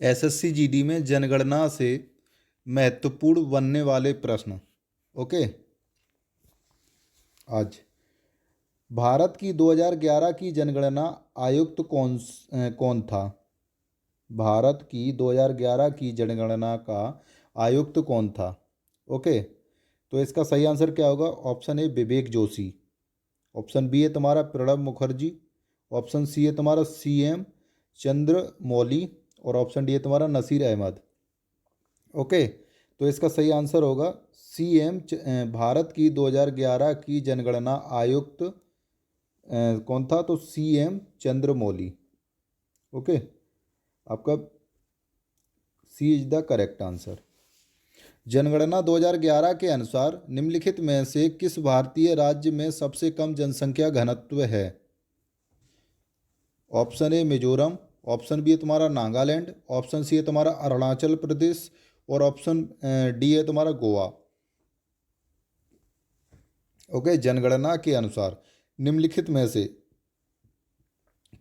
SSC GD में जनगणना से महत्वपूर्ण बनने वाले प्रश्न। ओके। आज भारत की 2011 की जनगणना आयुक्त कौन था? भारत की 2011 की जनगणना का आयुक्त कौन था? ओके। तो इसका सही आंसर क्या होगा? Option A Vivek Joshi, option B है तुम्हारा प्रणब मुखर्जी, ऑप्शन सी है तुम्हारा सीएम चंद्र मौली, और ऑप्शन डी है तुम्हारा नसीर अहमद। ओके। तो इसका सही आंसर होगा भारत की 2011 की जनगणना आयुक्त कौन था? तो सीएम चंद्र मौली। ओके। आपका सी इज द करेक्ट आंसर। जनगणना 2011 के अनुसार निम्नलिखित में से किस भारतीय राज्य में सबसे कम जनसंख्या घनत्व है? Option A Mizoram, option B है तुम्हारा नागालैंड, ऑप्शन सी है तुम्हारा अरुणाचल प्रदेश, और ऑप्शन डी है तुम्हारा गोवा। ओके। जनगणना के अनुसार निम्नलिखित में से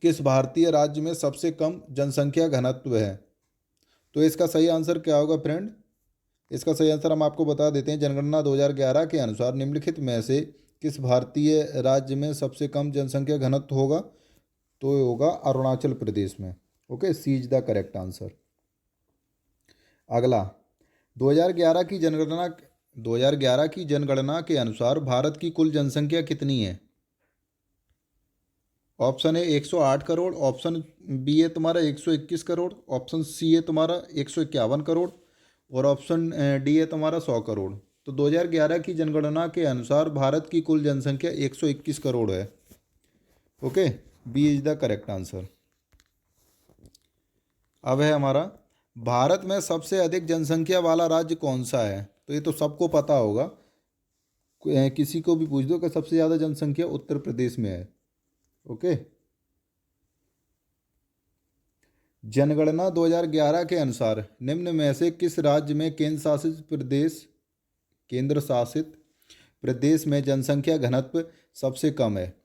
किस भारतीय राज्य में सबसे कम जनसंख्या घनत्व है? तो इसका सही आंसर क्या होगा फ्रेंड? इसका सही आंसर हम आपको बता देते हैं। जनगणना 2011 के अनुसार निम्नलिखित में से किस भारतीय राज्य में सबसे कम जनसंख्या घनत्व होगा? तो ये होगा अरुणाचल प्रदेश में। Okay. C is the correct answer. अगला 2011 की जनगणना 2011 की जनगणना के अनुसार भारत की कुल जनसंख्या कितनी है? Option A 108 crore, option B है तुम्हारा 121 करोड़, ऑप्शन सी है तुम्हारा 151 करोड़, और ऑप्शन डी है तुम्हारा 100 करोड़। तो 2011 की जनगणना के अनुसार भारत की कुल जनसंख्या 121 करोड़ है। Okay. B is the correct answer. अब है हमारा भारत में सबसे अधिक जनसंख्या वाला राज्य कौन सा है? तो ये तो सबको पता होगा, किसी को भी पूछ दो कि सबसे ज़्यादा जनसंख्या उत्तर प्रदेश में है। ओके। जनगणना 2011 के अनुसार निम्न में से किस राज्य में केंद्र शासित प्रदेश में जनसंख्या घनत्व सबसे कम है?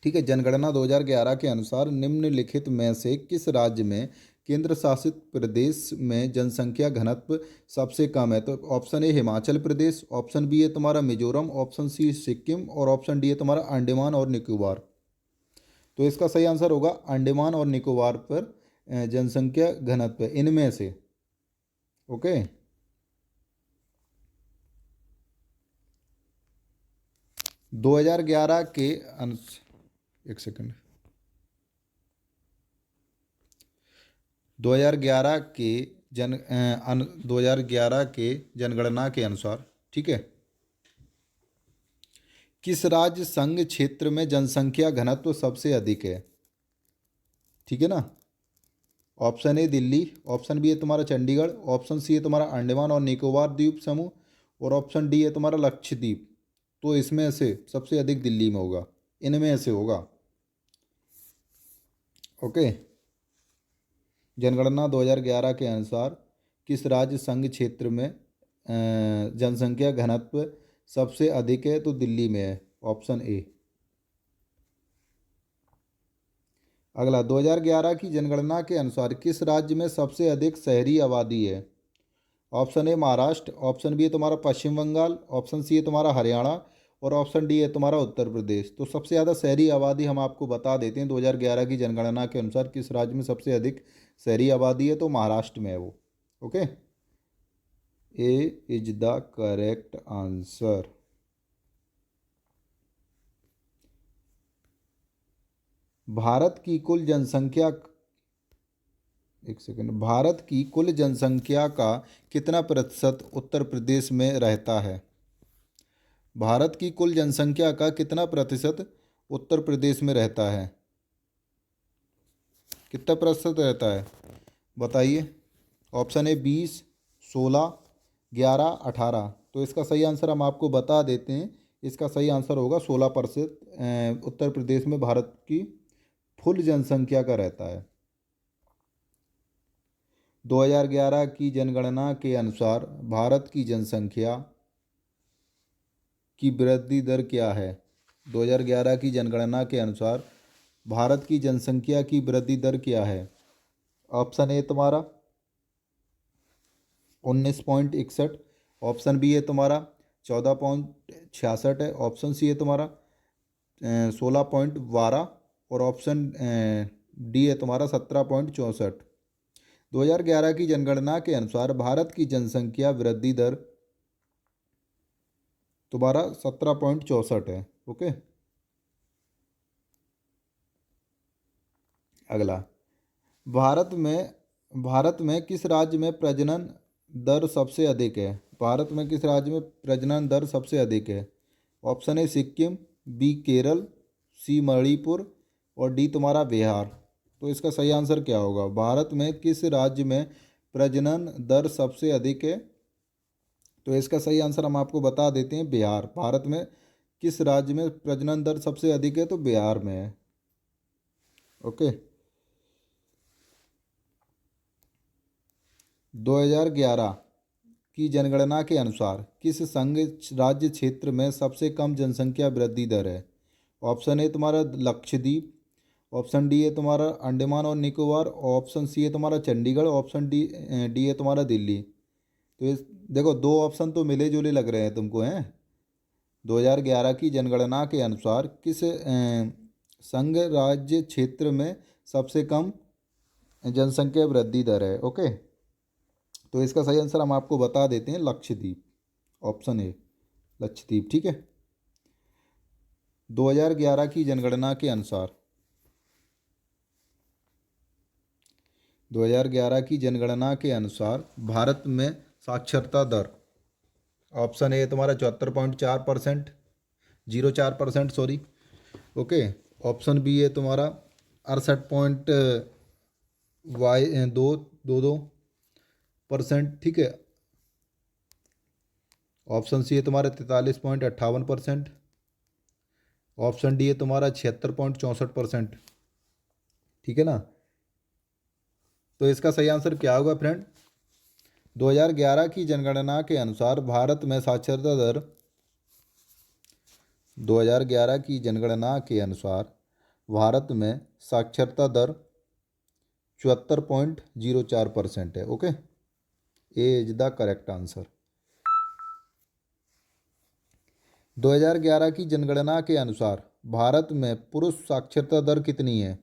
ठीक है। जनगणना 2011 के अनुसार निम्नलिखित में से किस राज्य में केंद्र शासित प्रदेश में जनसंख्या घनत्व सबसे कम है? तो option A Himachal Pradesh, option B है तुम्हारा मिजोरम, ऑप्शन सी सिक्किम, और ऑप्शन डी है तुम्हारा अंडमान और निकोबार। तो इसका सही आंसर होगा अंडमान और निकोबार पर जनसंख्या घनत्व इनमें से। ओके। 2011 के एक सेकंड। 2011 के 2011 के जनगणना के अनुसार, ठीक है, किस राज्य संघ क्षेत्र में जनसंख्या घनत्व सबसे अधिक है? ठीक है ना। Option A Delhi, option B है तुम्हारा चंडीगढ़, ऑप्शन सी है तुम्हारा अंडमान और निकोबार द्वीप समूह, और ऑप्शन डी है तुम्हारा लक्षद्वीप। तो इसमें से सबसे अधिक दिल्ली में होगा, इनमें से होगा। ओके। जनगणना 2011 के अनुसार किस राज्य संघ क्षेत्र में जनसंख्या घनत्व सबसे अधिक है? तो दिल्ली में है, ऑप्शन ए। अगला 2011 की जनगणना के अनुसार किस राज्य में सबसे अधिक शहरी आबादी है? Option A Maharashtra, option B है तुम्हारा पश्चिम बंगाल, ऑप्शन सी है तुम्हारा हरियाणा, और ऑप्शन डी है तुम्हारा उत्तर प्रदेश। तो सबसे ज़्यादा शहरी आबादी हम आपको बता देते हैं 2011 की जनगणना के अनुसार किस राज्य में सबसे अधिक शहरी आबादी है? तो महाराष्ट्र में है वो। Okay. A is the correct answer. Bharat की कुल जनसंख्या एक सेकंड। भारत की कुल जनसंख्या का कितना प्रतिशत उत्तर प्रदेश में रहता है? भारत की कुल जनसंख्या का कितना प्रतिशत उत्तर प्रदेश में रहता है? कितना प्रतिशत रहता है बताइए। Option A 20, 16, 11, 18। तो इसका सही आंसर हम आपको बता देते हैं। इसका सही आंसर होगा 16% उत्तर प्रदेश में भारत की फुल जनसंख्या का रहता है। 2011 की जनगणना के अनुसार भारत की जनसंख्या की वृद्धि दर क्या है? 2011 की जनगणना के अनुसार भारत की जनसंख्या की वृद्धि दर क्या है? ऑप्शन ए तुम्हारा 19.61, ऑप्शन बी है तुम्हारा 14.66 है, ऑप्शन सी है तुम्हारा 16.12 और ऑप्शन डी है तुम्हारा 17.64। 2011 की जनगणना के अनुसार भारत की जनसंख्या वृद्धि दर तुम्हारा 17.64 है। ओके, अगला, भारत में भारत में किस राज्य में प्रजनन दर सबसे अधिक है? भारत में किस राज्य में प्रजनन दर सबसे अधिक है? Option A Sikkim, B Kerala, C Manipur और डी तुम्हारा बिहार। तो इसका सही आंसर क्या होगा? भारत में किस राज्य में प्रजनन दर सबसे अधिक है? तो इसका सही आंसर हम आपको बता देते हैं, बिहार। भारत में किस राज्य में प्रजनन दर सबसे अधिक है? तो बिहार में है। ओके, 2011 की जनगणना के अनुसार किस संघ राज्य क्षेत्र में सबसे कम जनसंख्या वृद्धि दर है? ऑप्शन ए तुम्हारा लक्षद्वीप, ऑप्शन डी है तुम्हारा अंडमान और निकोबार, ऑप्शन सी है तुम्हारा चंडीगढ़, ऑप्शन डी डी है तुम्हारा दिल्ली। तो इस देखो, दो ऑप्शन तो मिले जुले लग रहे हैं तुमको, हैं। 2011 की जनगणना के अनुसार किस संघ राज्य क्षेत्र में सबसे कम जनसंख्या वृद्धि दर है? ओके, तो इसका सही आंसर हम आपको बता देते हैं, लक्षद्वीप, ऑप्शन ए लक्षद्वीप। ठीक है, 2011 की जनगणना के अनुसार 2011 की जनगणना के अनुसार भारत में साक्षरता दर, ऑप्शन ए तुम्हारा 74.4%, 04%, सॉरी। ओके, ऑप्शन बी है तुम्हारा 68.222%। ठीक है, ऑप्शन सी है तुम्हारा 43.58%, ऑप्शन डी है तुम्हारा 76.64%। ठीक है ना, तो इसका सही आंसर क्या होगा फ्रेंड? 2011 की जनगणना के अनुसार भारत में साक्षरता दर 2011 की जनगणना के अनुसार भारत में साक्षरता दर 74.04% है। Okay, A is the correct answer. 2011 की जनगणना के अनुसार भारत में पुरुष साक्षरता दर कितनी है?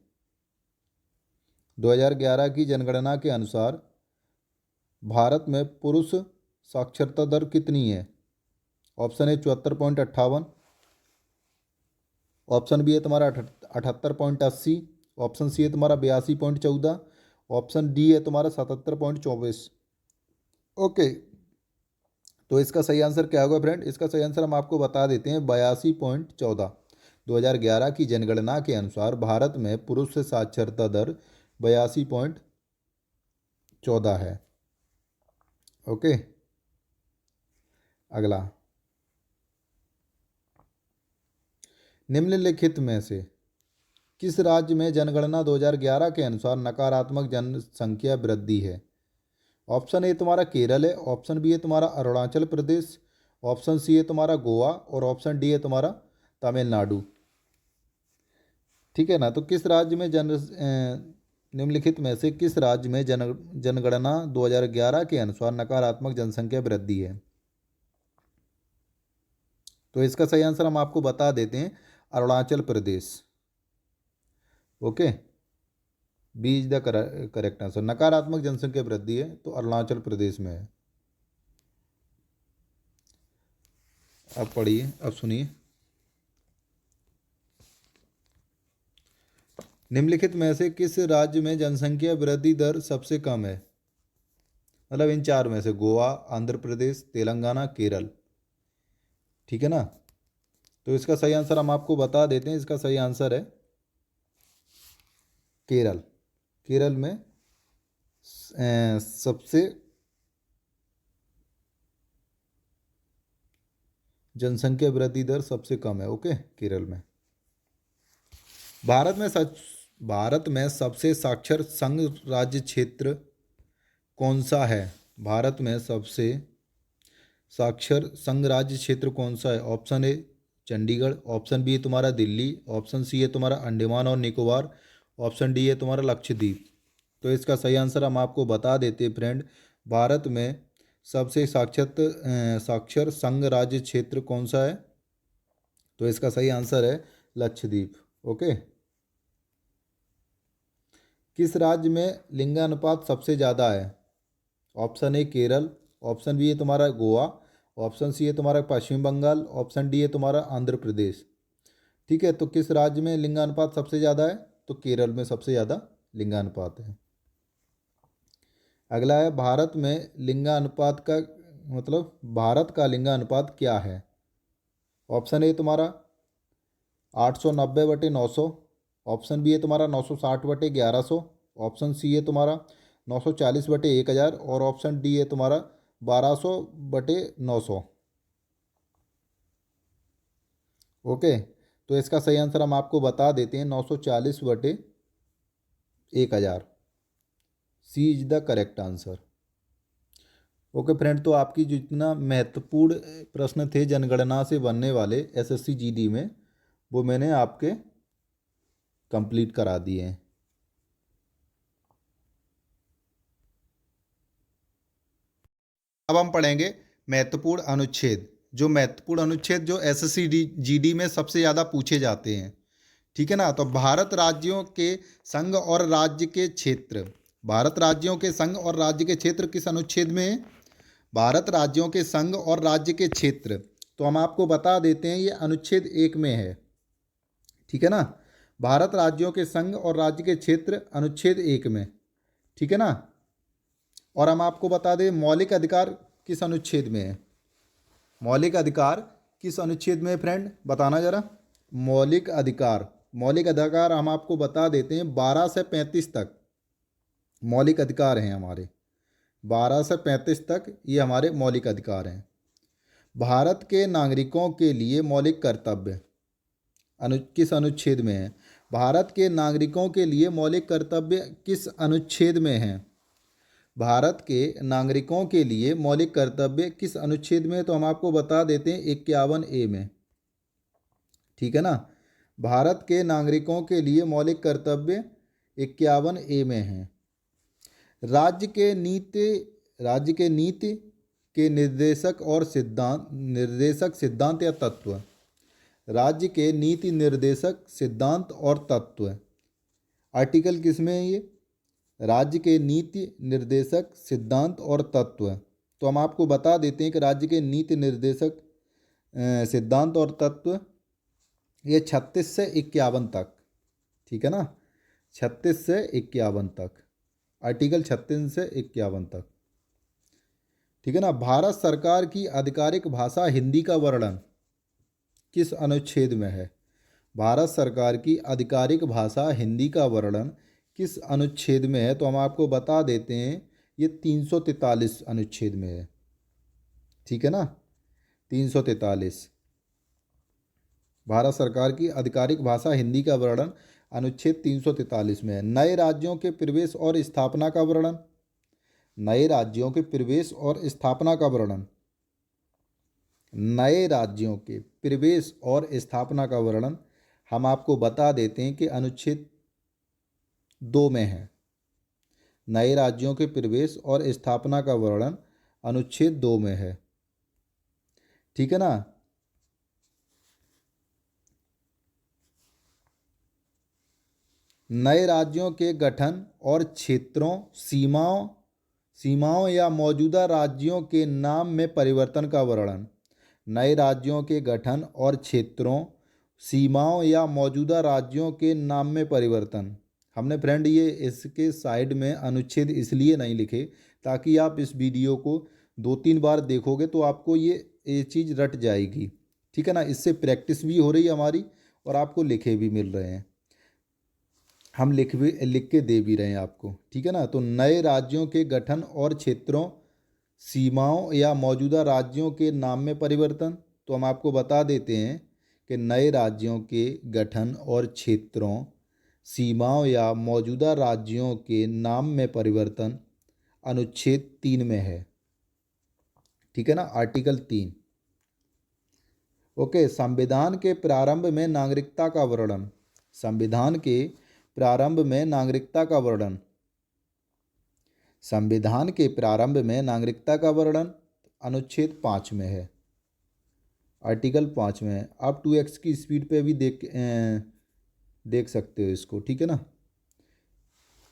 2011 की जनगणना के अनुसार भारत में पुरुष साक्षरता दर कितनी है? ऑप्शन ए 74.58, ऑप्शन बी है तुम्हारा 78.80, ऑप्शन सी है तुम्हारा 82.14, ऑप्शन डी है तुम्हारा 77.24। ओके, तो इसका सही आंसर क्या होगा फ्रेंड? इसका सही आंसर हम आपको बता देते हैं, 82.14। 2011 की जनगणना के अनुसार भारत में पुरुष साक्षरता दर 82.14 है। ओके, अगला, निम्नलिखित में से किस राज्य में जनगणना 2011 के अनुसार नकारात्मक जनसंख्या वृद्धि है? ऑप्शन ए तुम्हारा केरल है, ऑप्शन बी है तुम्हारा अरुणाचल प्रदेश, ऑप्शन सी है तुम्हारा गोवा और ऑप्शन डी है तुम्हारा तमिलनाडु। ठीक है ना, तो किस राज्य में निम्नलिखित में से किस राज्य में जनगणना 2011 के अनुसार नकारात्मक जनसंख्या वृद्धि है? तो इसका सही आंसर हम आपको बता देते हैं, Arunachal Pradesh. Okay, B is the correct answer. नकारात्मक जनसंख्या वृद्धि है तो अरुणाचल प्रदेश में है। अब पढ़िए, अब सुनिए, निम्नलिखित में से किस राज्य में जनसंख्या वृद्धि दर सबसे कम है? मतलब इन चार में से, गोवा, आंध्र प्रदेश, तेलंगाना, केरल। ठीक है ना, तो इसका सही आंसर हम आपको बता देते हैं, इसका सही आंसर है केरल। केरल में सबसे जनसंख्या वृद्धि दर सबसे कम है। ओके, केरल में। भारत में सबसे साक्षर संघ राज्य क्षेत्र कौन सा है? भारत में सबसे साक्षर संघ राज्य क्षेत्र कौन सा है? Option A Chandigarh, option B है तुम्हारा दिल्ली, ऑप्शन सी है तुम्हारा अंडमान और निकोबार, ऑप्शन डी है तुम्हारा लक्षद्वीप। तो इसका सही आंसर हम आपको बता देते हैं फ्रेंड। भारत में सबसे साक्षर संघ राज्य क्षेत्र कौन सा है? तो इसका सही आंसर है लक्षद्वीप। ओके। किस राज्य में लिंगानुपात सबसे ज़्यादा है? Option A Kerala, option B है तुम्हारा गोवा, ऑप्शन सी है तुम्हारा पश्चिम बंगाल, ऑप्शन डी है तुम्हारा आंध्र प्रदेश। ठीक है, तो किस राज्य में लिंगानुपात सबसे ज़्यादा है? तो केरल में सबसे ज़्यादा लिंगानुपात है। अगला है भारत में लिंगानुपात का भारत का लिंगानुपात क्या है? ऑप्शन ए तुम्हारा 890/900, ऑप्शन बी है तुम्हारा 960/1100, ऑप्शन सी है तुम्हारा 940/1000 और ऑप्शन डी है तुम्हारा 1200/900। ओके, तो इसका सही आंसर हम आपको बता देते हैं 940/1000। C is the correct answer. Okay friend, तो आपकी जितना महत्वपूर्ण प्रश्न थे जनगणना से बनने वाले एसएससी जीडी में, वो मैंने आपके कंप्लीट करा दिए हैं। अब हम पढ़ेंगे महत्वपूर्ण अनुच्छेद, जो महत्वपूर्ण अनुच्छेद जो एसएससी जीडी में सबसे ज़्यादा पूछे जाते हैं। ठीक है ना। तो भारत राज्यों के संघ और राज्य के क्षेत्र, भारत राज्यों के संघ और राज्य के क्षेत्र किस अनुच्छेद में है? भारत राज्यों के संघ और राज्य के क्षेत्र, तो हम आपको बता देते हैं ये अनुच्छेद 1 में है। ठीक है ना। भारत राज्यों के संघ और राज्य के क्षेत्र अनुच्छेद 1 में। ठीक है ना। और हम आपको बता दें मौलिक अधिकार किस अनुच्छेद में है? मौलिक अधिकार किस अनुच्छेद में है फ्रेंड, बताना जरा। मौलिक अधिकार, मौलिक अधिकार हम आपको बता देते हैं 12 से 35 तक मौलिक अधिकार हैं हमारे। 12 से 35 तक ये हमारे मौलिक अधिकार हैं। भारत के नागरिकों के लिए मौलिक कर्तव्य किस अनुच्छेद में है? भारत के नागरिकों के लिए मौलिक कर्तव्य किस अनुच्छेद में है? भारत के नागरिकों के लिए मौलिक कर्तव्य किस अनुच्छेद में है? तो हम आपको बता देते हैं 51A में। ठीक है ना। भारत के नागरिकों के लिए मौलिक कर्तव्य 51A में है। राज्य के नीति के निर्देशक सिद्धांत या तत्व, राज्य के नीति निर्देशक सिद्धांत और तत्व आर्टिकल किस में है ये? राज्य के नीति निर्देशक सिद्धांत और तत्व। तो हम आपको बता देते हैं कि राज्य के नीति निर्देशक सिद्धांत और तत्व ये 36 से 51 तक। ठीक है ना, 36 से 51 तक, आर्टिकल 36 से 51 तक। ठीक है ना। भारत सरकार की आधिकारिक भाषा हिंदी का वर्णन किस अनुच्छेद में है? भारत सरकार की आधिकारिक भाषा हिंदी का वर्णन किस अनुच्छेद में है? तो हम आपको बता देते हैं ये 343 अनुच्छेद में है। ठीक है ना, 343। भारत सरकार की आधिकारिक भाषा हिंदी का वर्णन अनुच्छेद 343 में है। नए राज्यों के प्रवेश और स्थापना का वर्णन, नए राज्यों के प्रवेश और स्थापना का वर्णन, नए राज्यों के प्रवेश और स्थापना का वर्णन हम आपको बता देते हैं कि अनुच्छेद 2 में है। नए राज्यों के प्रवेश और स्थापना का वर्णन अनुच्छेद 2 में है। ठीक है ना। नए राज्यों के गठन और क्षेत्रों, सीमाओं या मौजूदा राज्यों के नाम में परिवर्तन का वर्णन, नए राज्यों के गठन और क्षेत्रों, सीमाओं या मौजूदा राज्यों के नाम में परिवर्तन। हमने फ्रेंड ये इसके साइड में अनुच्छेद इसलिए नहीं लिखे ताकि आप इस वीडियो को 2-3 बार देखोगे तो आपको ये चीज़ रट जाएगी। ठीक है ना, इससे प्रैक्टिस भी हो रही है हमारी और आपको लिखे भी मिल रहे हैं, हम लिख के दे भी रहे हैं आपको। ठीक है ना। तो नए राज्यों के गठन और क्षेत्रों, सीमाओं या मौजूदा राज्यों के नाम में परिवर्तन, तो हम आपको बता देते हैं कि नए राज्यों के गठन और क्षेत्रों, सीमाओं या मौजूदा राज्यों के नाम में परिवर्तन अनुच्छेद 3 में है। ठीक है ना, आर्टिकल 3। ओके। संविधान के प्रारंभ में नागरिकता का वर्णन, संविधान के प्रारंभ में नागरिकता का वर्णन, संविधान के प्रारंभ में नागरिकता का वर्णन अनुच्छेद 5 में है, आर्टिकल 5 में है। आप 2x की स्पीड पे भी देख सकते हो इसको, ठीक है ना।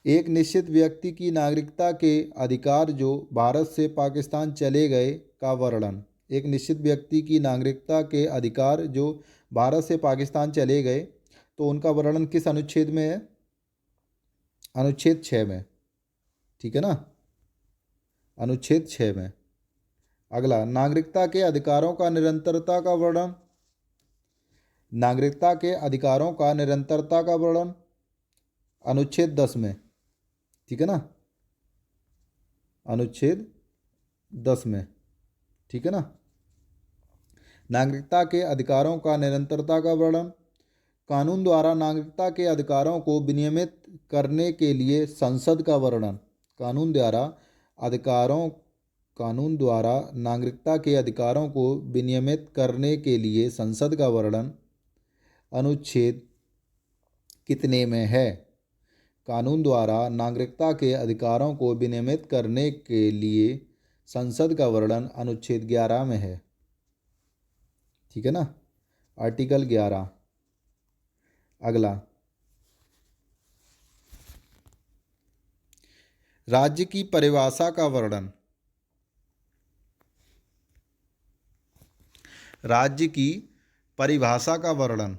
एक निश्चित व्यक्ति की नागरिकता के अधिकार जो भारत से पाकिस्तान चले गए का वर्णन। एक निश्चित व्यक्ति की नागरिकता के अधिकार जो भारत से पाकिस्तान चले गए, तो उनका वर्णन किस अनुच्छेद में है? अनुच्छेद 6 में, ठीक है ना, अनुच्छेद 6 में। अगला, नागरिकता के अधिकारों का निरंतरता का वर्णन। नागरिकता के अधिकारों का निरंतरता का वर्णन अनुच्छेद 10 में, ठीक है ना, अनुच्छेद 10 में, ठीक है ना। नागरिकता के अधिकारों का निरंतरता का वर्णन। कानून द्वारा नागरिकता के अधिकारों को विनियमित करने के लिए संसद का वर्णन। कानून द्वारा नागरिकता के अधिकारों को विनियमित करने के लिए संसद का वर्णन अनुच्छेद कितने में है? कानून द्वारा नागरिकता के अधिकारों को विनियमित करने के लिए संसद का वर्णन अनुच्छेद 11 में है, ठीक है ना, आर्टिकल 11। अगला, राज्य की परिभाषा का वर्णन। राज्य की परिभाषा का वर्णन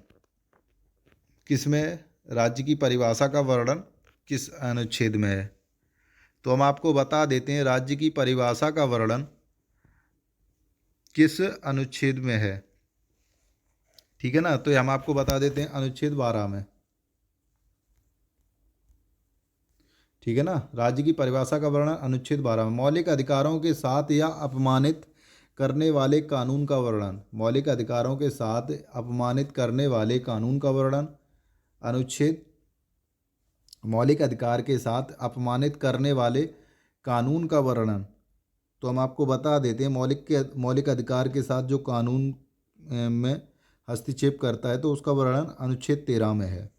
किसमें? राज्य की परिभाषा का वर्णन किस अनुच्छेद में है? तो हम आपको बता देते हैं राज्य की परिभाषा का वर्णन किस अनुच्छेद में है, ठीक है ना। तो हम आपको बता देते हैं अनुच्छेद 12 में, ठीक है ना। राज्य की परिभाषा का वर्णन अनुच्छेद 12 में। मौलिक अधिकारों के साथ या अपमानित करने वाले कानून का वर्णन। मौलिक अधिकारों के साथ अपमानित करने वाले कानून का वर्णन अनुच्छेद। मौलिक अधिकार के साथ अपमानित करने वाले कानून का वर्णन, तो हम आपको बता देते हैं मौलिक अधिकार के साथ जो कानून में हस्तक्षेप करता है तो उसका वर्णन अनुच्छेद 13 में है,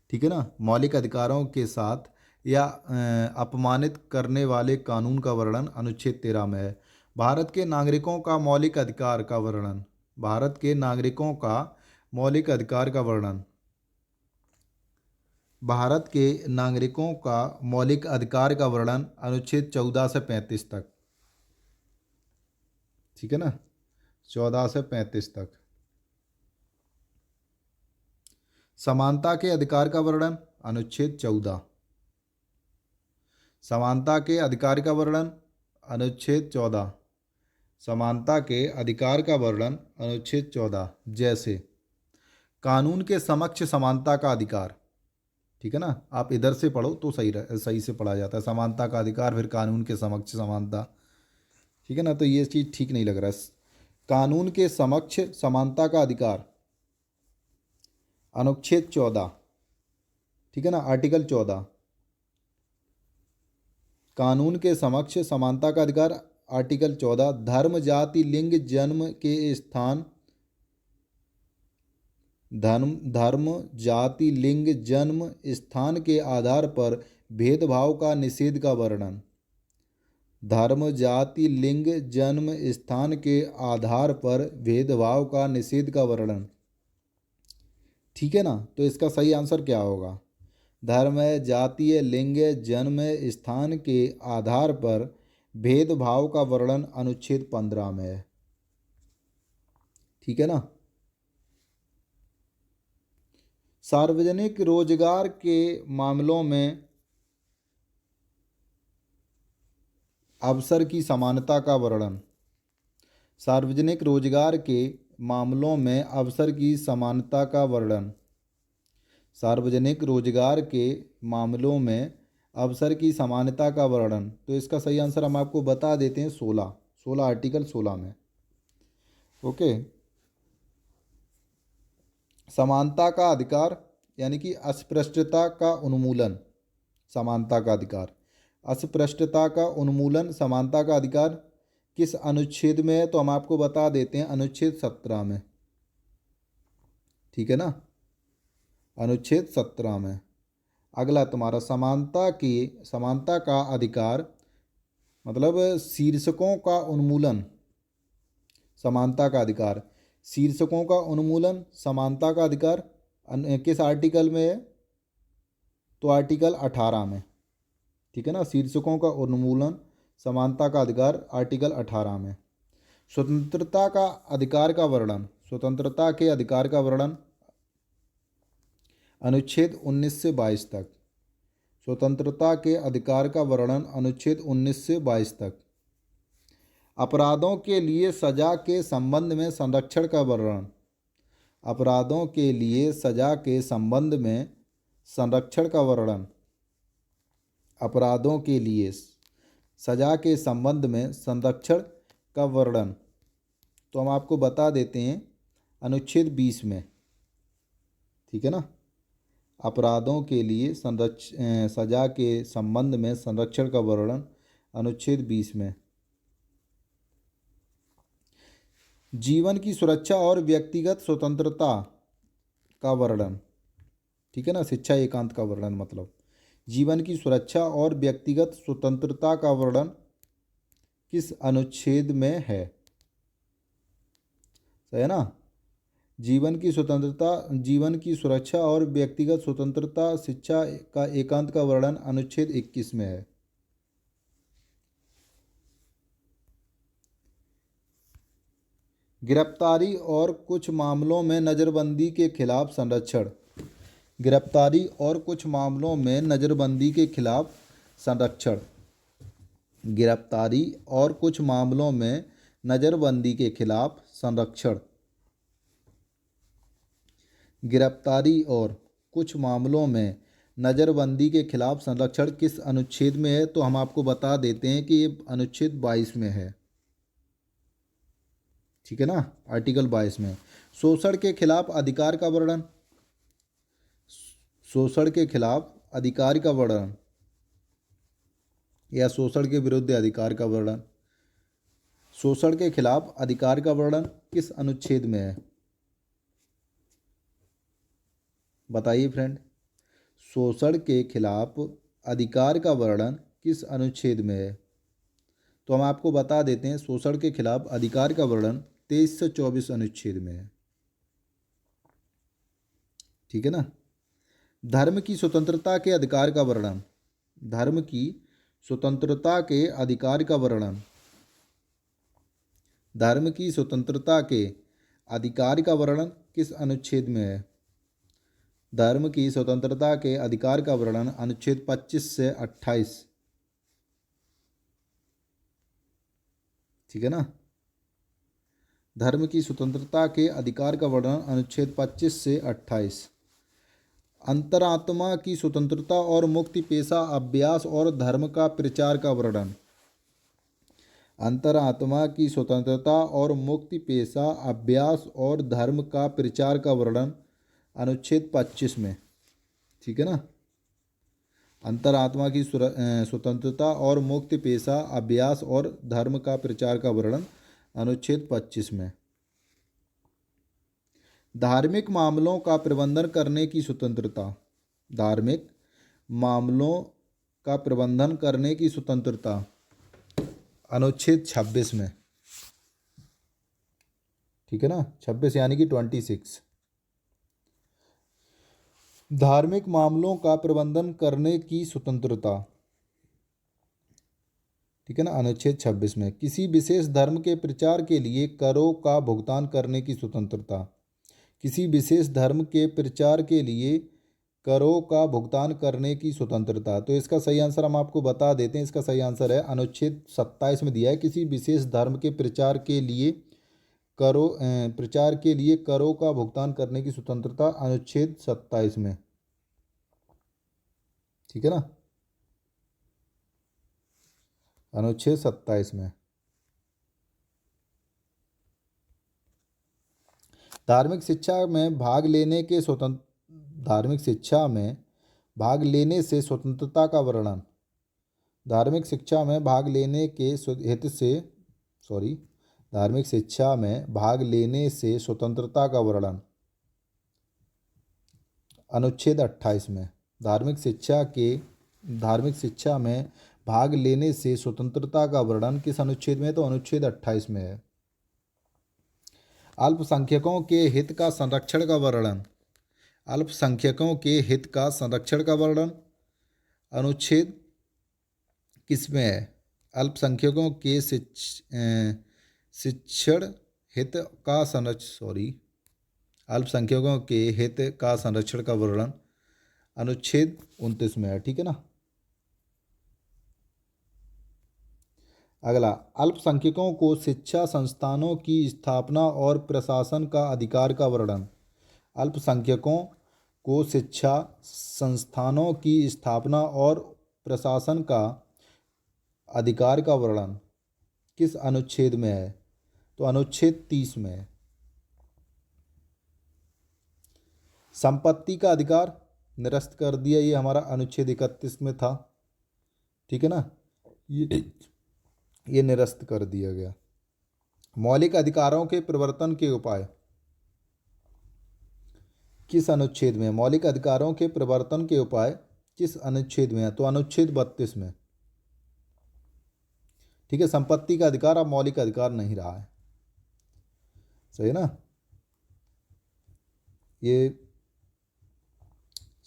ठीक है ना। मौलिक अधिकारों के साथ या अपमानित करने वाले कानून का वर्णन अनुच्छेद 13 में है। भारत के नागरिकों का मौलिक अधिकार का वर्णन। भारत के नागरिकों का मौलिक अधिकार का वर्णन। भारत के नागरिकों का मौलिक अधिकार का वर्णन अनुच्छेद 14 से 35 तक, ठीक है ना, 14 से 35 तक। समानता के अधिकार का वर्णन अनुच्छेद 14। समानता के अधिकार का वर्णन अनुच्छेद 14। समानता के अधिकार का वर्णन अनुच्छेद 14। जैसे कानून के समक्ष समानता का अधिकार, ठीक है ना। आप इधर से पढ़ो तो सही से पढ़ा जाता है। समानता का अधिकार, फिर कानून के समक्ष समानता, ठीक है ना। तो ये चीज़ ठीक नहीं लग रहा है। कानून के समक्ष समानता का अधिकार अनुच्छेद 14, ठीक है ना, आर्टिकल 14। कानून के समक्ष समानता का अधिकार आर्टिकल 14। धर्म जाति लिंग जन्म के स्थान। धर्म जाति लिंग जन्म स्थान के आधार पर भेदभाव का निषेध का वर्णन। धर्म जाति लिंग जन्म स्थान के आधार पर भेदभाव का निषेध का वर्णन, ठीक है ना। तो इसका सही आंसर क्या होगा? धर्म जातीय लिंग जन्म स्थान के आधार पर भेदभाव का वर्णन अनुच्छेद 15 में है, ठीक है ना। सार्वजनिक रोजगार के मामलों में अवसर की समानता का वर्णन। सार्वजनिक रोजगार के मामलों में अवसर की समानता का वर्णन। सार्वजनिक रोजगार के मामलों में अवसर की समानता का वर्णन। तो इसका सही आंसर हम आपको बता देते हैं 16 आर्टिकल 16 में, ओके। समानता का अधिकार यानी कि अस्पृश्यता का उन्मूलन। समानता का अधिकार, अस्पृश्यता का उन्मूलन, समानता का अधिकार किस अनुच्छेद में है? तो हम आपको बता देते हैं अनुच्छेद 17 में, ठीक है ना, अनुच्छेद 17 में। अगला तुम्हारा समानता का अधिकार, मतलब शीर्षकों का उन्मूलन। समानता का अधिकार, शीर्षकों का उन्मूलन, समानता का अधिकार किस आर्टिकल में है? तो आर्टिकल 18 में। ठीक है ना। शीर्षकों का उन्मूलन, समानता का अधिकार आर्टिकल 18 में। स्वतंत्रता का अधिकार का वर्णन, स्वतंत्रता के अधिकार का वर्णन अनुच्छेद 19 से 22 तक। स्वतंत्रता के अधिकार का वर्णन अनुच्छेद 19 से 22 तक। अपराधों के लिए सजा के संबंध में संरक्षण का वर्णन, अपराधों के लिए सजा के संबंध में संरक्षण का वर्णन, अपराधों के लिए सजा के संबंध में संरक्षण का वर्णन तो हम आपको बता देते हैं अनुच्छेद 20 में। ठीक है ना। अपराधों के लिए सजा के संबंध में संरक्षण का वर्णन अनुच्छेद 20 में। जीवन की सुरक्षा और व्यक्तिगत स्वतंत्रता का वर्णन। ठीक है ना। शिक्षा एकांत का वर्णन, मतलब जीवन की सुरक्षा और व्यक्तिगत स्वतंत्रता का वर्णन किस अनुच्छेद में है? सही है ना। जीवन की स्वतंत्रता, जीवन की सुरक्षा और व्यक्तिगत स्वतंत्रता शिक्षा का एकांत का वर्णन अनुच्छेद 21 में है। गिरफ्तारी और कुछ मामलों में नज़रबंदी के खिलाफ संरक्षण, गिरफ्तारी और कुछ मामलों में नज़रबंदी के खिलाफ संरक्षण, गिरफ्तारी और कुछ मामलों में नज़रबंदी के खिलाफ संरक्षण, गिरफ्तारी और कुछ मामलों में नज़रबंदी के खिलाफ संरक्षण किस अनुच्छेद में है? तो हम आपको बता देते हैं कि ये अनुच्छेद 22 में है। ठीक है ना। आर्टिकल 22 में। शोषण के खिलाफ अधिकार का वर्णन, शोषण के खिलाफ अधिकार का वर्णन या शोषण के विरुद्ध अधिकार का वर्णन, शोषण के खिलाफ अधिकार का वर्णन किस अनुच्छेद में है? बताइए फ्रेंड। शोषण के खिलाफ अधिकार का वर्णन किस अनुच्छेद में है? तो हम आपको बता देते हैं शोषण के खिलाफ अधिकार का वर्णन 23 से 24 अनुच्छेद में है। ठीक है ना। धर्म की स्वतंत्रता के अधिकार का वर्णन, धर्म की स्वतंत्रता के अधिकार का वर्णन, धर्म की स्वतंत्रता के अधिकार का वर्णन किस अनुच्छेद में है? धर्म की स्वतंत्रता के अधिकार का वर्णन अनुच्छेद 25 से 28। ठीक है ना। धर्म की स्वतंत्रता के अधिकार का वर्णन अनुच्छेद 25 से 28। अंतरात्मा की स्वतंत्रता और मुक्ति पेशा अभ्यास और धर्म का प्रचार का वर्णन, अंतरात्मा की स्वतंत्रता और मुक्ति पेशा अभ्यास और धर्म का प्रचार का वर्णन अनुच्छेद 25 में। ठीक है ना। अंतरात्मा की स्वतंत्रता और मुक्ति पेशा अभ्यास और धर्म का प्रचार का वर्णन अनुच्छेद 25 में। धार्मिक मामलों का प्रबंधन करने की स्वतंत्रता, धार्मिक मामलों का प्रबंधन करने की स्वतंत्रता अनुच्छेद 26 में। ठीक है ना। 26 यानी कि 26। धार्मिक मामलों का प्रबंधन करने की स्वतंत्रता। ठीक है ना। अनुच्छेद 26 में। किसी विशेष धर्म के प्रचार के लिए करों का भुगतान करने की स्वतंत्रता, किसी विशेष धर्म के प्रचार के लिए करों का भुगतान करने की स्वतंत्रता। तो इसका सही आंसर हम आपको बता देते हैं। इसका सही आंसर है अनुच्छेद 27 में दिया है। किसी विशेष धर्म के प्रचार के लिए करों का भुगतान करने की स्वतंत्रता अनुच्छेद 27 में। ठीक है ना। अनुच्छेद 27 में। धार्मिक शिक्षा में भाग लेने के स्वतंत्र, धार्मिक शिक्षा में भाग लेने से स्वतंत्रता का वर्णन, धार्मिक शिक्षा में भाग लेने के हित से धार्मिक शिक्षा में भाग लेने से स्वतंत्रता का वर्णन अनुच्छेद 28 में। धार्मिक शिक्षा के धार्मिक शिक्षा में भाग लेने से स्वतंत्रता का वर्णन किस अनुच्छेद में है? तो अनुच्छेद 28 में है। अल्पसंख्यकों के हित का संरक्षण का वर्णन, अल्पसंख्यकों के हित का संरक्षण का वर्णन अनुच्छेद किस में है? अल्पसंख्यकों के शिक्षण हित का अल्पसंख्यकों के हित का संरक्षण का वर्णन अनुच्छेद 29 में है। ठीक है ना। अगला, अल्पसंख्यकों को शिक्षा संस्थानों की स्थापना और प्रशासन का अधिकार का वर्णन, अल्पसंख्यकों को शिक्षा संस्थानों की स्थापना और प्रशासन का अधिकार का वर्णन किस अनुच्छेद में है? तो अनुच्छेद 30 में है। संपत्ति का अधिकार निरस्त कर दिया, ये हमारा अनुच्छेद 31 में था। ठीक है ना, ये निरस्त कर दिया गया। मौलिक अधिकारों के प्रवर्तन के उपाय किस अनुच्छेद में? मौलिक अधिकारों के प्रवर्तन के उपाय किस अनुच्छेद में है? तो अनुच्छेद 32 में। ठीक है, संपत्ति का अधिकार अब मौलिक अधिकार नहीं रहा है। सही है ना। ये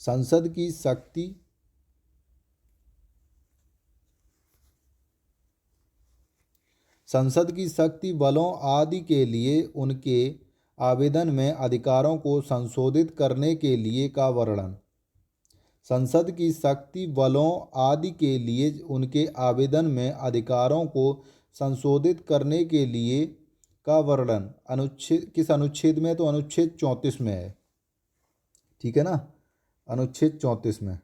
संसद की शक्ति बलों आदि के लिए उनके आवेदन में अधिकारों को संशोधित करने के लिए का वर्णन, संसद की शक्ति बलों आदि के लिए उनके आवेदन में अधिकारों को संशोधित करने के लिए का वर्णन अनुच्छेद किस अनुच्छेद में? तो अनुच्छेद 34 में है। ठीक है ना, अनुच्छेद 34 में।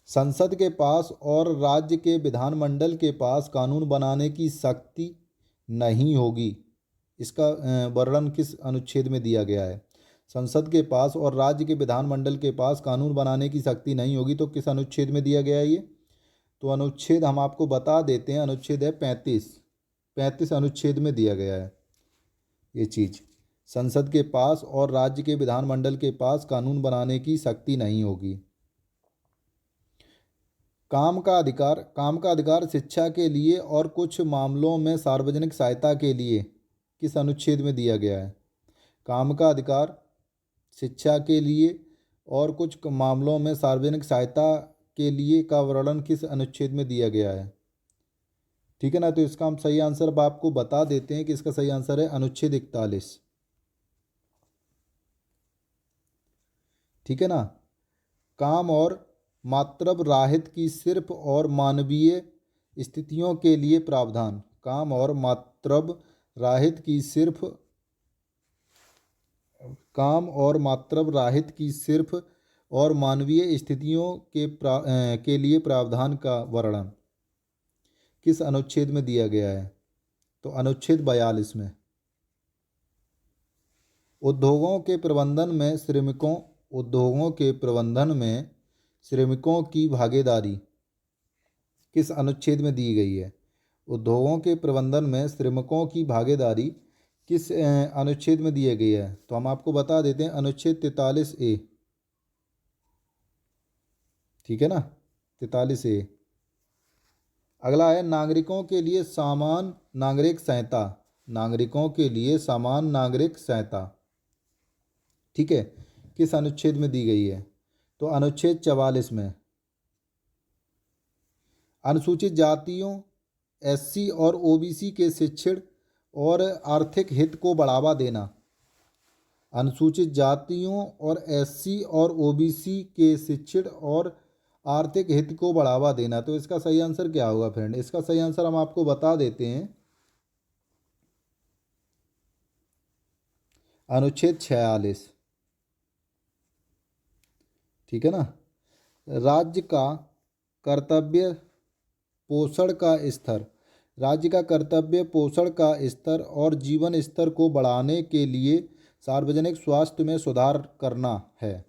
संसद के पास और राज्य के विधानमंडल के पास कानून बनाने की शक्ति नहीं होगी, इसका वर्णन किस अनुच्छेद में दिया गया है? संसद के पास और राज्य के विधानमंडल के पास कानून बनाने की शक्ति नहीं होगी, तो किस अनुच्छेद में दिया गया है ये? तो अनुच्छेद हम आपको बता देते हैं, अनुच्छेद है 35 अनुच्छेद में दिया गया है ये चीज़। संसद के पास और राज्य के विधानमंडल के पास कानून बनाने की शक्ति नहीं होगी। काम का अधिकार शिक्षा के लिए और कुछ मामलों में सार्वजनिक सहायता के लिए किस अनुच्छेद में दिया गया है? काम का अधिकार शिक्षा के लिए और कुछ मामलों में सार्वजनिक सहायता के लिए का वर्णन किस अनुच्छेद में दिया गया है? ठीक है ना, तो इसका हम सही आंसर अब आपको बता देते हैं कि इसका सही आंसर है अनुच्छेद 41। ठीक है ना। काम और मातृत्व राहित की सिर्फ और मानवीय स्थितियों के लिए प्रावधान, काम और मातृत्व राहित की सिर्फ और मानवीय स्थितियों के लिए प्रावधान का वर्णन किस अनुच्छेद में दिया गया है? तो अनुच्छेद 42 में। उद्योगों के प्रबंधन में श्रमिकों की भागीदारी किस अनुच्छेद में दी गई है? उद्योगों के प्रबंधन में श्रमिकों की भागीदारी किस अनुच्छेद में दिए गई है? तो हम आपको बता देते हैं, अनुच्छेद 43A। ठीक है ना, 43A। अगला है नागरिकों के लिए समान नागरिक संहिता, नागरिकों के लिए समान नागरिक संहिता। ठीक है, किस अनुच्छेद में दी गई है? तो अनुच्छेद 44 में। अनुसूचित जातियों SC और OBC के शिक्षण और आर्थिक हित को बढ़ावा देना, अनुसूचित जातियों और SC और OBC के शिक्षण और आर्थिक हित को बढ़ावा देना। तो इसका सही आंसर क्या होगा फ्रेंड? इसका सही आंसर हम आपको बता देते हैं, अनुच्छेद 46। ठीक है ना। राज्य का कर्तव्य पोषण का स्तर और जीवन स्तर को बढ़ाने के लिए सार्वजनिक स्वास्थ्य में सुधार करना है।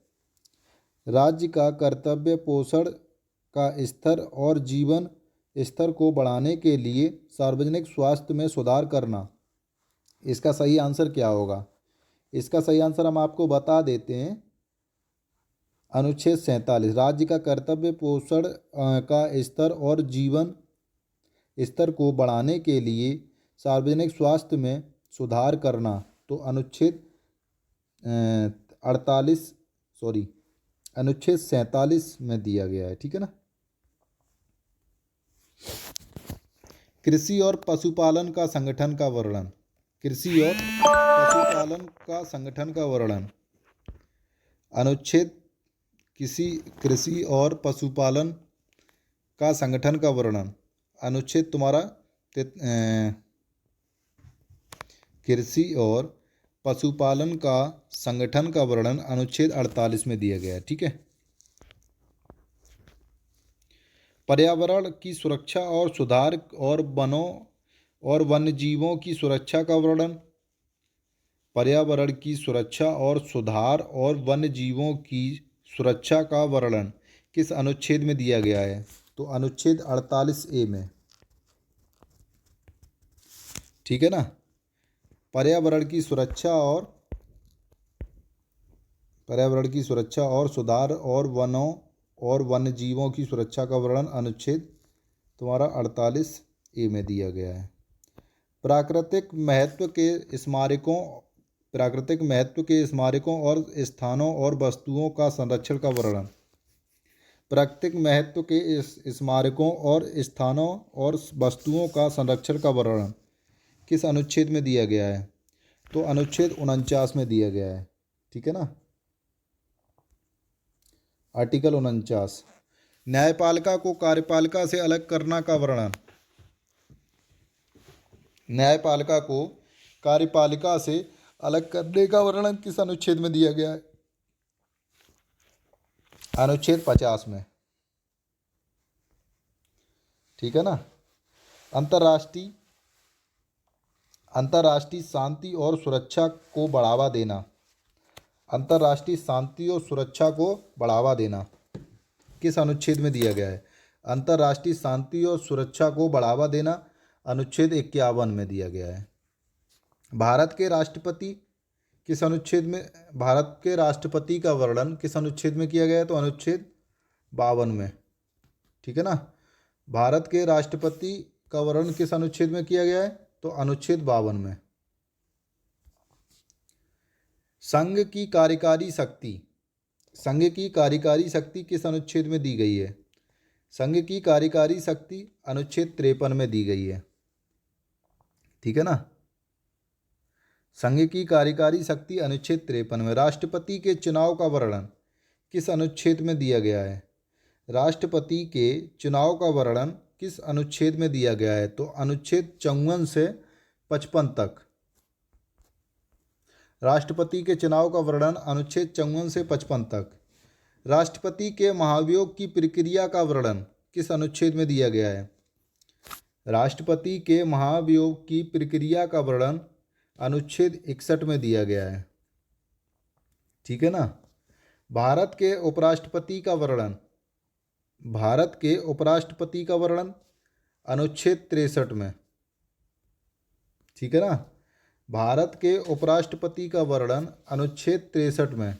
राज्य का कर्तव्य पोषण का स्तर और जीवन स्तर को बढ़ाने के लिए सार्वजनिक स्वास्थ्य में सुधार करना। इसका सही आंसर क्या होगा? इसका सही आंसर हम आपको बता देते हैं, अनुच्छेद 47, राज्य का कर्तव्य पोषण का स्तर और जीवन स्तर को बढ़ाने के लिए सार्वजनिक स्वास्थ्य में सुधार करना। तो अनुच्छेद 48, सॉरी, अनुच्छेद 47 में दिया गया है, ठीक है ना। कृषि और पशुपालन का संगठन का वर्णन। कृषि और पशुपालन का संगठन का वर्णन। अनुच्छेद कृषि और पशुपालन का संगठन का वर्णन। अनुच्छेद तुम्हारा कृषि और पशुपालन का संगठन का वर्णन अनुच्छेद 48 में दिया गया है, ठीक है। पर्यावरण की सुरक्षा और सुधार और वनों और वन्यजीवों की सुरक्षा का वर्णन। पर्यावरण की सुरक्षा और सुधार और वन्यजीवों की सुरक्षा का वर्णन किस अनुच्छेद में दिया गया है? तो अनुच्छेद 48A में, ठीक है ना। पर्यावरण की सुरक्षा और सुधार और वनों और वन्यजीवों की सुरक्षा का वर्णन अनुच्छेद तुम्हारा 48A में दिया गया है। प्राकृतिक महत्व के स्मारकों और स्थानों और वस्तुओं का संरक्षण का वर्णन। प्राकृतिक महत्व के स्मारकों और स्थानों और वस्तुओं का संरक्षण का वर्णन किस अनुच्छेद में दिया गया है? तो अनुच्छेद 49 में दिया गया है, ठीक है ना। आर्टिकल 49। न्यायपालिका को कार्यपालिका से अलग करना का वर्णन। न्यायपालिका को कार्यपालिका से अलग करने का वर्णन किस अनुच्छेद में दिया गया है? अनुच्छेद 50 में, ठीक है ना। अंतर्राष्ट्रीय शांति और सुरक्षा को बढ़ावा देना। अंतर्राष्ट्रीय शांति और सुरक्षा को बढ़ावा देना किस अनुच्छेद में दिया गया है? अंतर्राष्ट्रीय शांति और सुरक्षा को बढ़ावा देना अनुच्छेद 51 में दिया गया है। भारत के राष्ट्रपति का वर्णन किस अनुच्छेद में किया गया है? तो अनुच्छेद 52 में, ठीक है ना। भारत के राष्ट्रपति का वर्णन किस अनुच्छेद में किया गया है? तो अनुच्छेद 52 में। संघ की कार्यकारी शक्ति किस अनुच्छेद में दी गई है? संघ की कार्यकारी शक्ति अनुच्छेद 53 में दी गई है, ठीक है ना। संघ की कार्यकारी शक्ति अनुच्छेद 53 में। राष्ट्रपति के चुनाव का वर्णन किस अनुच्छेद में दिया गया है? राष्ट्रपति के चुनाव का वर्णन किस अनुच्छेद में दिया गया है? तो अनुच्छेद 54 से 55 तक। राष्ट्रपति के चुनाव का वर्णन अनुच्छेद 54 से 55 तक। राष्ट्रपति के महाभियोग की प्रक्रिया का वर्णन किस अनुच्छेद में दिया गया है? राष्ट्रपति के महाभियोग की प्रक्रिया का वर्णन अनुच्छेद 61 में दिया गया है, ठीक है ना। भारत के उपराष्ट्रपति का वर्णन अनुच्छेद 63 में, ठीक है ना। भारत के उपराष्ट्रपति का वर्णन अनुच्छेद 63 में।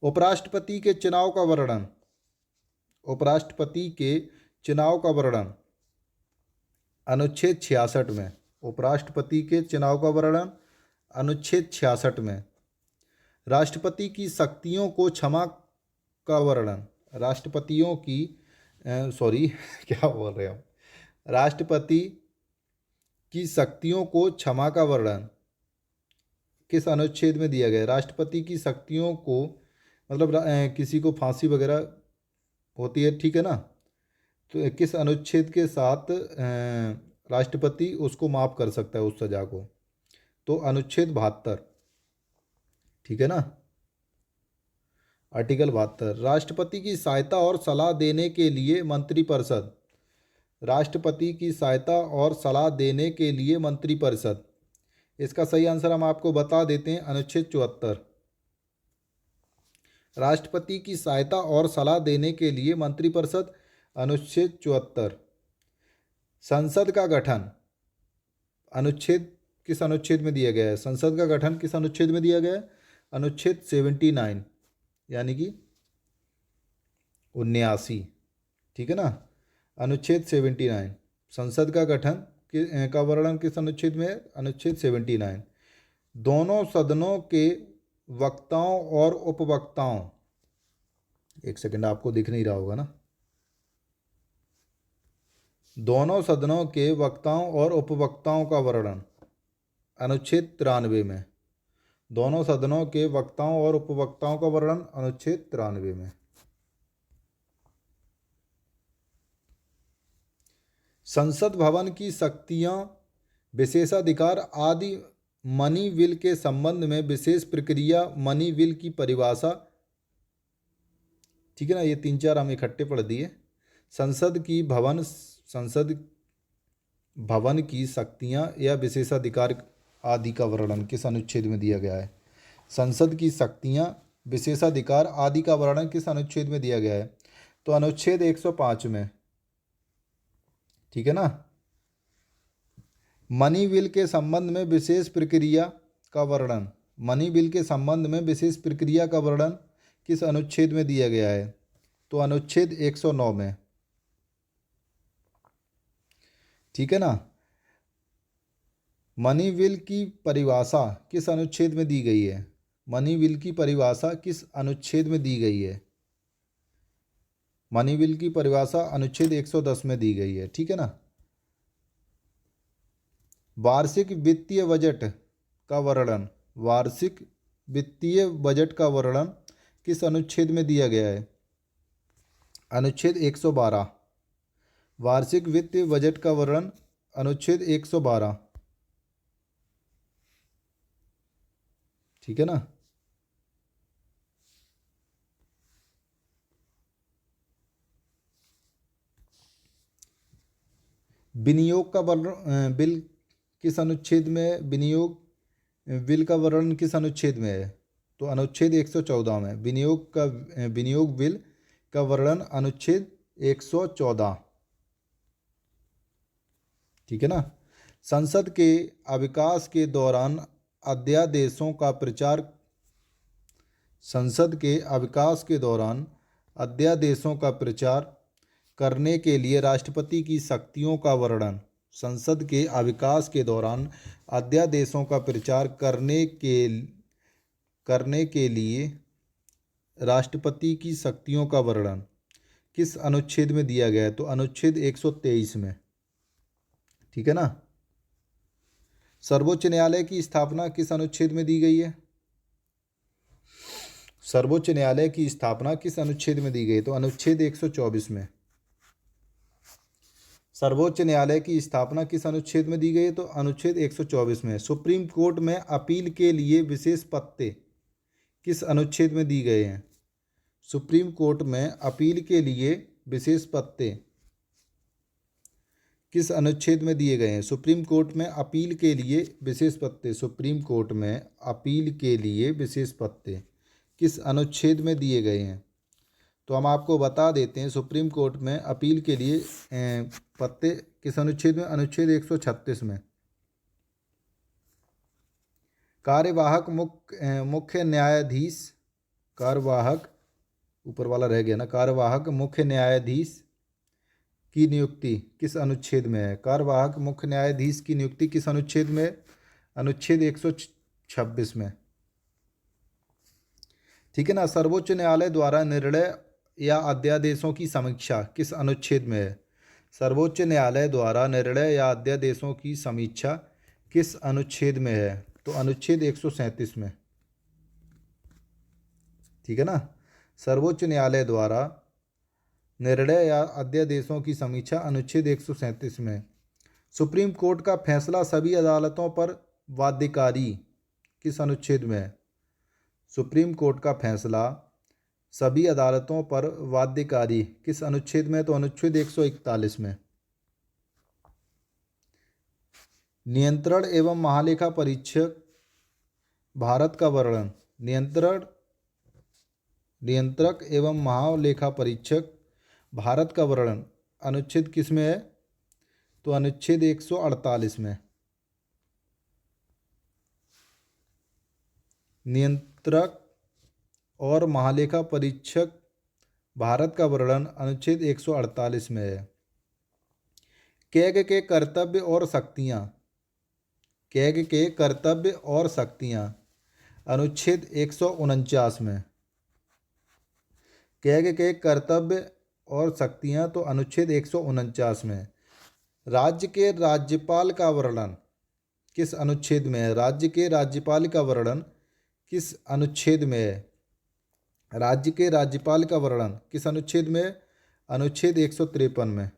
उपराष्ट्रपति के चुनाव का वर्णन अनुच्छेद 66 में। उपराष्ट्रपति के चुनाव का वर्णन अनुच्छेद 66 में। राष्ट्रपति की शक्तियों को क्षमा का वर्णन राष्ट्रपति की शक्तियों को क्षमा का वर्णन किस अनुच्छेद में दिया गया? राष्ट्रपति की शक्तियों को मतलब किसी को फांसी वगैरह होती है, ठीक है ना, तो किस अनुच्छेद के साथ राष्ट्रपति उसको माफ़ कर सकता है उस सज़ा को? तो अनुच्छेद 72, ठीक है ना। आर्टिकल 72। राष्ट्रपति की सहायता और सलाह देने के लिए मंत्रिपरिषद। इसका सही आंसर हम आपको बता देते हैं, अनुच्छेद 74। राष्ट्रपति की सहायता और सलाह देने के लिए मंत्रिपरिषद, अनुच्छेद 74। संसद का गठन किस अनुच्छेद में दिया गया है? संसद का गठन किस अनुच्छेद में दिया गया है? अनुच्छेद 79 यानी कि 79, ठीक है ना। अनुच्छेद 79 संसद का गठन का वर्णन किस अनुच्छेद में है? अनुच्छेद 79। दोनों सदनों के वक्ताओं और उपवक्ताओं, एक सेकंड आपको दिख नहीं रहा होगा ना, दोनों सदनों के वक्ताओं और उपवक्ताओं का वर्णन अनुच्छेद 93 में। दोनों सदनों के वक्ताओं और उपवक्ताओं का वर्णन अनुच्छेद 93 में। संसद भवन की शक्तियां, विशेषाधिकार आदि मनी विल के संबंध में विशेष प्रक्रिया, मनी विल की परिभाषा, ठीक है ना। ये 3-4 हम इकट्ठे पढ़ दिए। संसद भवन की शक्तियां या विशेषाधिकार आदि का वर्णन किस अनुच्छेद में दिया गया है? संसद की शक्तियां, विशेषाधिकार आदि का वर्णन किस अनुच्छेद में दिया गया है? तो अनुच्छेद 105 में, ठीक है ना। मनी बिल के संबंध में विशेष प्रक्रिया का वर्णन, मनी बिल के संबंध में विशेष प्रक्रिया का वर्णन किस अनुच्छेद में दिया गया है? तो अनुच्छेद 109 में, ठीक है ना। मनी बिल की परिभाषा किस अनुच्छेद में दी गई है? मनी बिल की परिभाषा किस अनुच्छेद में दी गई है? मनी बिल की परिभाषा अनुच्छेद 110 में दी गई है, ठीक है ना। वार्षिक वित्तीय बजट का वर्णन, वार्षिक वित्तीय बजट का वर्णन किस अनुच्छेद में दिया गया है? अनुच्छेद 112। वार्षिक वित्तीय बजट का वर्णन अनुच्छेद 112, ठीक है ना। विनियोग का वर्णन बिल किस अनुच्छेद में? विनियोग बिल का वर्णन किस अनुच्छेद में है? तो अनुच्छेद 114 में। विनियोग बिल का वर्णन अनुच्छेद 114, ठीक है ना। संसद के अविकास के दौरान अध्यादेशों का प्रचार, संसद के अविकास के दौरान अध्यादेशों का प्रचार करने के लिए राष्ट्रपति की शक्तियों का वर्णन, संसद के अविकास के दौरान अध्यादेशों का प्रचार करने के लिए राष्ट्रपति की शक्तियों का वर्णन किस अनुच्छेद में दिया गया है? तो अनुच्छेद 123 में, ठीक है ना। सर्वोच्च न्यायालय की स्थापना किस अनुच्छेद में दी गई है? सर्वोच्च न्यायालय की स्थापना किस अनुच्छेद में दी गई? तो अनुच्छेद 124 में। सर्वोच्च न्यायालय की स्थापना किस अनुच्छेद में दी गई? तो अनुच्छेद 124 में। सुप्रीम कोर्ट में अपील के लिए विशेष पत्ते किस अनुच्छेद में दी गए हैं? सुप्रीम कोर्ट में अपील के लिए विशेष पत्ते किस अनुच्छेद में दिए गए हैं? सुप्रीम कोर्ट में अपील के लिए विशेष पत्ते, सुप्रीम कोर्ट में अपील के लिए विशेष पत्ते किस अनुच्छेद में दिए गए हैं? तो हम आपको बता देते हैं, सुप्रीम कोर्ट में अपील के लिए पत्ते किस अनुच्छेद में? अनुच्छेद 136 में। कार्यवाहक मुख्य न्यायाधीश, कार्यवाहक ऊपर वाला रह गया ना, कार्यवाहक मुख्य न्यायाधीश की नियुक्ति किस अनुच्छेद में है? कार्यवाहक मुख्य न्यायाधीश की नियुक्ति किस अनुच्छेद में है? अनुच्छेद 126 में, ठीक है ना। सर्वोच्च न्यायालय द्वारा निर्णय या अध्यादेशों की समीक्षा किस अनुच्छेद में है? सर्वोच्च न्यायालय द्वारा निर्णय या अध्यादेशों की समीक्षा किस अनुच्छेद में है? तो अनुच्छेद 137 में, ठीक है ना। सर्वोच्च न्यायालय द्वारा निर्णय या अध्यादेशों की समीक्षा अनुच्छेद 137 में। सुप्रीम कोर्ट का फैसला सभी अदालतों पर बाध्यकारी किस अनुच्छेद में है? सुप्रीम कोर्ट का फैसला सभी अदालतों पर बाध्यकारी किस अनुच्छेद में? तो अनुच्छेद 141 में। नियंत्रण एवं महालेखा परीक्षक भारत का वर्णन, नियंत्रक एवं महालेखा परीक्षक भारत का वर्णन अनुच्छेद किस में है? तो अनुच्छेद 148 में। नियंत्रक और महालेखा परीक्षक भारत का वर्णन अनुच्छेद 148 में है। कैग के कर्तव्य और शक्तियाँ, कैग के कर्तव्य और शक्तियाँ अनुच्छेद 149 में। कैग के कर्तव्य और शक्तियाँ तो अनुच्छेद 149 में। राज्य के राज्यपाल का वर्णन किस अनुच्छेद में है? राज्य के राज्यपाल का वर्णन किस अनुच्छेद में है? राज्य के राज्यपाल का वर्णन किस अनुच्छेद में है? अनुच्छेद 153 में।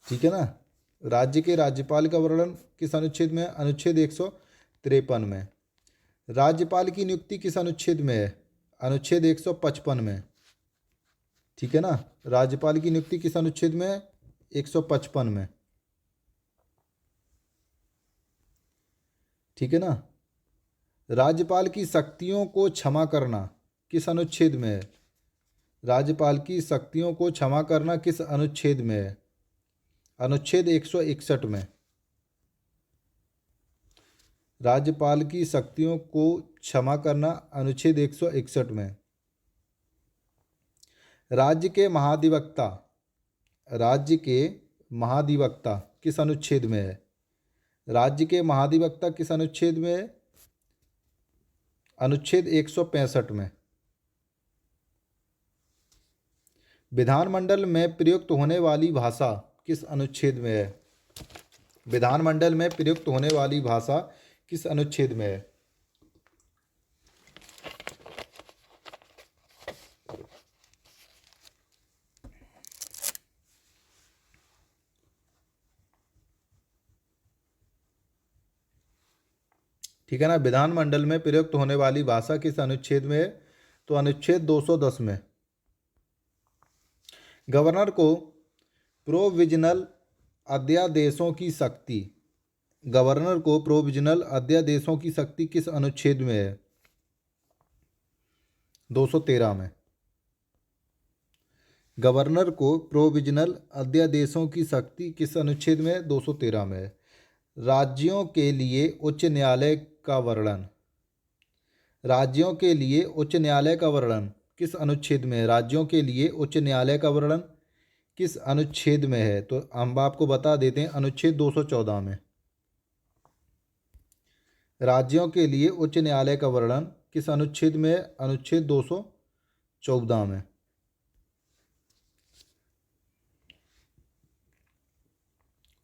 ठीक है ना। राज्य के राज्यपाल का वर्णन किस अनुच्छेद में है? अनुच्छेद 153 में। राज्यपाल की नियुक्ति किस अनुच्छेद में है? अनुच्छेद 155 में। ठीक है ना। राज्यपाल की नियुक्ति किस अनुच्छेद में है? 155 में। ठीक है ना। राज्यपाल की शक्तियों को क्षमा करना किस अनुच्छेद में है? राज्यपाल की शक्तियों को क्षमा करना किस अनुच्छेद में है? अनुच्छेद 161 में। राज्यपाल की शक्तियों को क्षमा करना अनुच्छेद 161 में। राज्य के महाधिवक्ता, राज्य के महाधिवक्ता किस अनुच्छेद में है? राज्य के महाधिवक्ता किस अनुच्छेद में है? अनुच्छेद 165 में। विधानमंडल में प्रयुक्त होने वाली भाषा किस अनुच्छेद में है? विधानमंडल में प्रयुक्त होने वाली भाषा किस अनुच्छेद में है? ठीक है ना। विधानमंडल में प्रयुक्त होने वाली भाषा किस अनुच्छेद में है? तो अनुच्छेद 210 में। गवर्नर को प्रोविजनल अध्यादेशों की शक्ति, गवर्नर को प्रोविजनल अध्यादेशों की शक्ति किस अनुच्छेद में है? 213 में। गवर्नर को प्रोविजनल अध्यादेशों की शक्ति किस अनुच्छेद में है? 213 में। राज्यों के लिए उच्च न्यायालय का वर्णन, राज्यों के लिए उच्च न्यायालय का वर्णन किस अनुच्छेद में है? राज्यों के लिए उच्च न्यायालय का वर्णन किस अनुच्छेद में है? तो हम आपको बता देते हैं, अनुच्छेद 214 में। राज्यों के लिए उच्च न्यायालय का वर्णन किस अनुच्छेद में है? अनुच्छेद 214 में।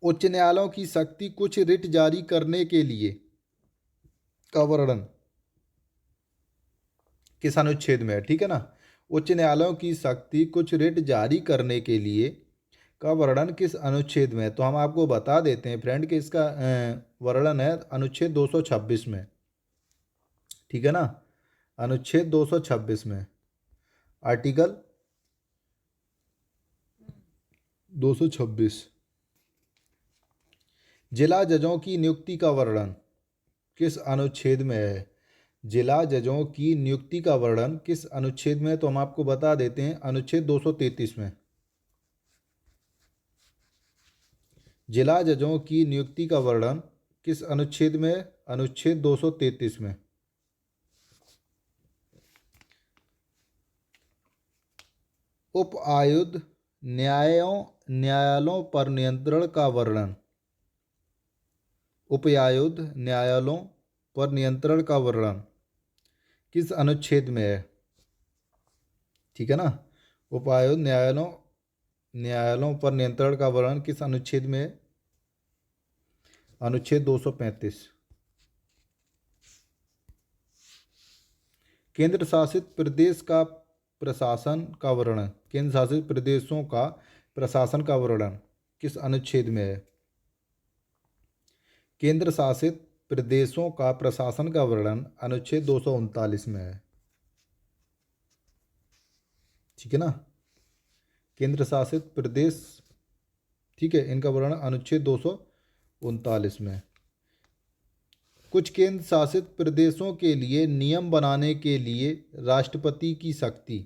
उच्च न्यायालयों की शक्ति कुछ रिट जारी करने के लिए का वर्णन किस अनुच्छेद में है? ठीक है ना। उच्च न्यायालयों की शक्ति कुछ रिट जारी करने के लिए का वर्णन किस अनुच्छेद में है? तो हम आपको बता देते हैं फ्रेंड कि इसका वर्णन है अनुच्छेद 226 में। ठीक है ना। अनुच्छेद 226 में, आर्टिकल 226। जिला जजों की नियुक्ति का वर्णन किस अनुच्छेद में है? जिला जजों की नियुक्ति का वर्णन किस अनुच्छेद में है? तो हम आपको बता देते हैं, अनुच्छेद 233 में। जिला जजों की नियुक्ति का वर्णन किस अनुच्छेद में है? अनुच्छेद 233 में। उप आयुक्त न्यायालयों पर नियंत्रण का वर्णन, उपायुक्त न्यायालयों पर नियंत्रण का वर्णन किस अनुच्छेद में है? ठीक है ना। उपायुक्त न्यायालयों पर नियंत्रण का वर्णन किस अनुच्छेद में है? अनुच्छेद 235। केंद्र शासित प्रदेश का प्रशासन का वर्णन, केंद्र शासित प्रदेशों का प्रशासन का वर्णन किस अनुच्छेद में है? केंद्र शासित प्रदेशों का प्रशासन का वर्णन अनुच्छेद 239 में है। ठीक है ना। केंद्र शासित प्रदेश, ठीक है, इनका वर्णन अनुच्छेद 239 में। कुछ केंद्र शासित प्रदेशों के लिए नियम बनाने के लिए राष्ट्रपति की शक्ति,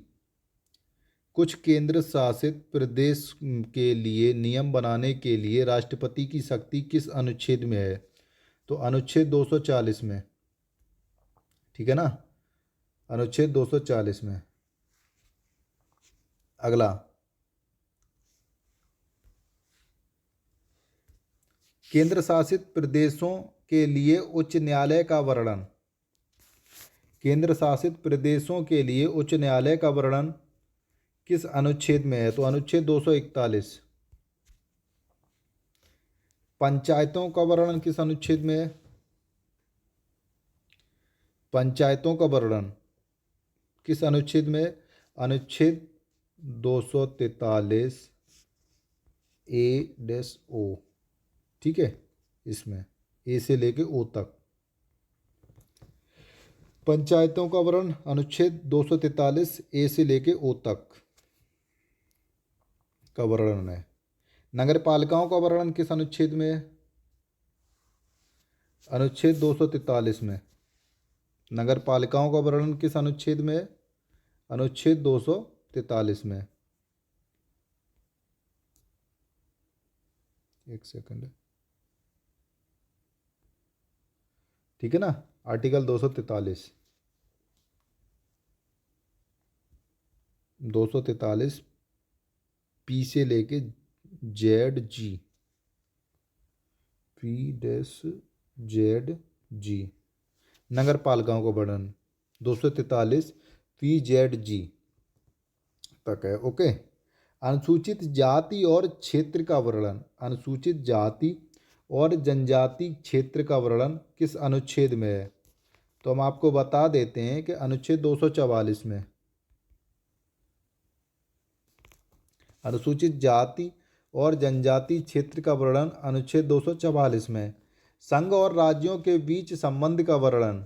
कुछ केंद्र शासित प्रदेश के लिए नियम बनाने के लिए राष्ट्रपति की शक्ति किस अनुच्छेद में है? तो अनुच्छेद 240 में। ठीक है ना, अनुच्छेद 240 में। अगला, केंद्र शासित प्रदेशों के लिए उच्च न्यायालय का वर्णन। केंद्र शासित प्रदेशों के लिए उच्च न्यायालय का वर्णन किस अनुच्छेद में है? तो अनुच्छेद 241। पंचायतों का वर्णन किस अनुच्छेद में है? पंचायतों का वर्णन किस अनुच्छेद में है? अनुच्छेद 243 A-O। ठीक है, इसमें ए से लेके ओ तक पंचायतों का वर्णन अनुच्छेद 243 ए से लेके ओ तक का वर्णन है। नगर पालिकाओं का वर्णन किस अनुच्छेद में है? अनुच्छेद 243 में। नगर पालिकाओं का वर्णन किस अनुच्छेद में है? अनुच्छेद 243 में। एक सेकंड, ठीक है ना, आर्टिकल 243 पी से लेके ZG, P-ZG नगर पालिकाओं का वर्णन 243 PZG तक है। ओके। अनुसूचित जाति और क्षेत्र का वर्णन, अनुसूचित जाति और जनजाति क्षेत्र का वर्णन किस अनुच्छेद में है? तो हम आपको बता देते हैं कि अनुच्छेद 244 में। अनुसूचित जाति और जनजाति क्षेत्र का वर्णन अनुच्छेद 244 में। संघ और राज्यों के बीच संबंध का वर्णन,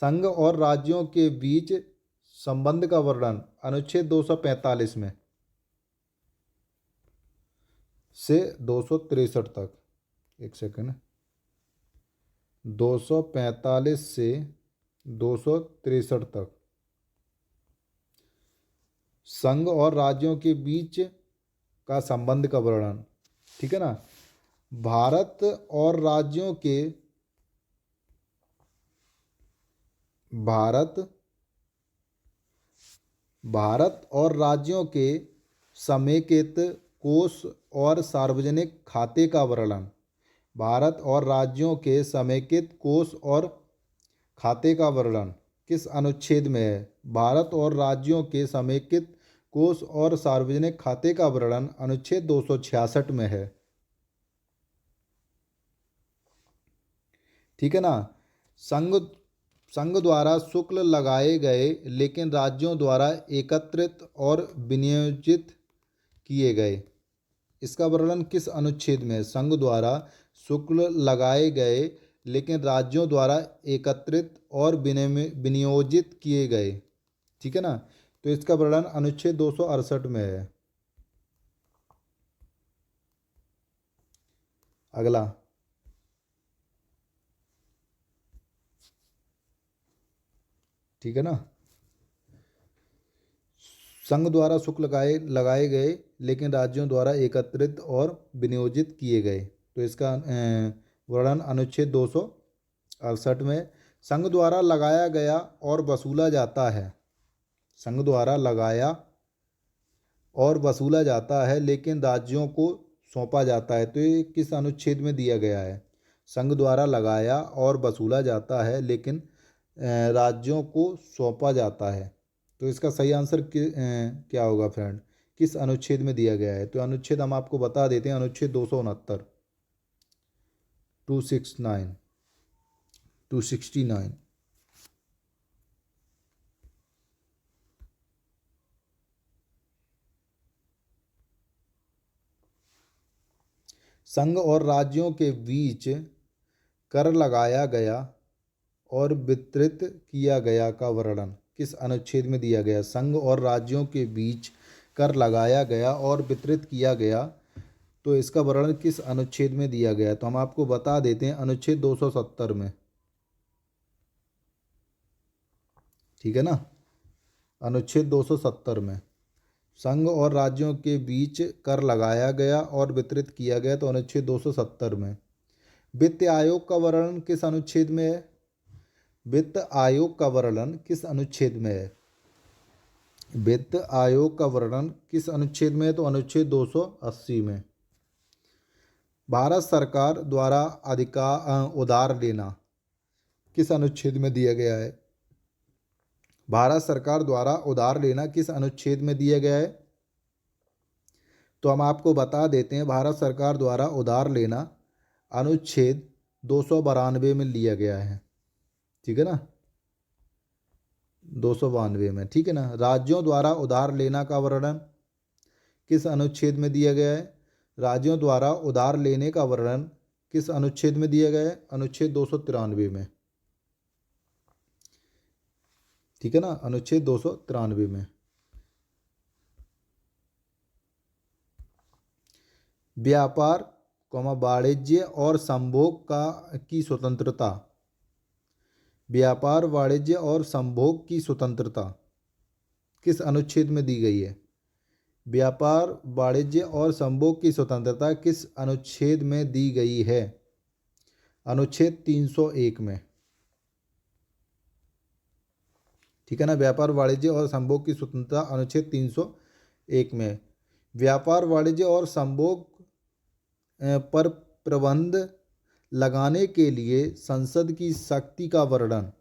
संघ और राज्यों के बीच संबंध का वर्णन अनुच्छेद 245 में से 263 तक। एक सेकंड, 245 से 263 तक संघ और राज्यों के बीच का संबंध का वर्णन। ठीक है ना, भारत और राज्यों के समेकित कोष और सार्वजनिक खाते का वर्णन। भारत और राज्यों के समेकित कोष और खाते का वर्णन किस अनुच्छेद में है? भारत और राज्यों के समेकित कोष और सार्वजनिक खाते का वर्णन अनुच्छेद 266 में है। ठीक है ना, संघ द्वारा शुल्क लगाए गए लेकिन राज्यों द्वारा एकत्रित और विनियोजित किए गए, इसका वर्णन किस अनुच्छेद में है? संघ द्वारा शुल्क लगाए गए लेकिन राज्यों द्वारा एकत्रित और विनियोजित किए गए। ठीक है ना, तो इसका वर्णन अनुच्छेद 268 में है। अगला, ठीक है ना, संघ द्वारा शुल्क लगाए गए लेकिन राज्यों द्वारा एकत्रित और विनियोजित किए गए, तो इसका वर्णन अनुच्छेद 268 में। संघ द्वारा लगाया गया और वसूला जाता है, संघ द्वारा लगाया और वसूला जाता है लेकिन राज्यों को सौंपा जाता है, तो ये किस अनुच्छेद में दिया गया है? संघ द्वारा लगाया और वसूला जाता है लेकिन राज्यों को सौंपा जाता है, तो इसका सही आंसर क्या होगा फ्रेंड? किस अनुच्छेद में दिया गया है? तो अनुच्छेद हम आपको बता देते हैं, अनुच्छेद 269, 269। संघ और राज्यों के बीच कर लगाया गया और वितरित किया गया का वर्णन किस अनुच्छेद में दिया गया? संघ और राज्यों के बीच कर लगाया गया और वितरित किया गया, तो इसका वर्णन किस अनुच्छेद में दिया गया? तो हम आपको बता देते हैं, अनुच्छेद 270 में। ठीक है ना, अनुच्छेद 270 में संघ और राज्यों के बीच कर लगाया गया और वितरित किया गया, तो अनुच्छेद 270 में। वित्त आयोग का वर्णन किस अनुच्छेद में है? वित्त आयोग का वर्णन किस अनुच्छेद में है? वित्त आयोग का वर्णन किस अनुच्छेद में है? तो अनुच्छेद 280 में। भारत सरकार द्वारा उधार लेना किस अनुच्छेद में दिया गया है? भारत सरकार द्वारा उधार लेना किस अनुच्छेद में दिया गया है? तो हम आपको बता देते हैं, भारत सरकार द्वारा उधार लेना अनुच्छेद 292 में लिया गया है। ठीक है ना, 292 में। ठीक है ना। राज्यों द्वारा उधार लेना का वर्णन किस अनुच्छेद में दिया गया है? राज्यों द्वारा उधार लेने का वर्णन किस अनुच्छेद में दिया गया है? अनुच्छेद 293 में। ठीक है ना, अनुच्छेद 293 में। व्यापार, वाणिज्य और संभोग की स्वतंत्रता। व्यापार, वाणिज्य और संभोग की स्वतंत्रता किस अनुच्छेद में दी गई है? व्यापार, वाणिज्य और संभोग की स्वतंत्रता किस अनुच्छेद में दी गई है? अनुच्छेद 301 में। ठीक है ना, व्यापार, वाणिज्य और संभोग की स्वतंत्रता अनुच्छेद 301 में। व्यापार, वाणिज्य और संभोग पर प्रतिबंध लगाने के लिए संसद की शक्ति का वर्णन।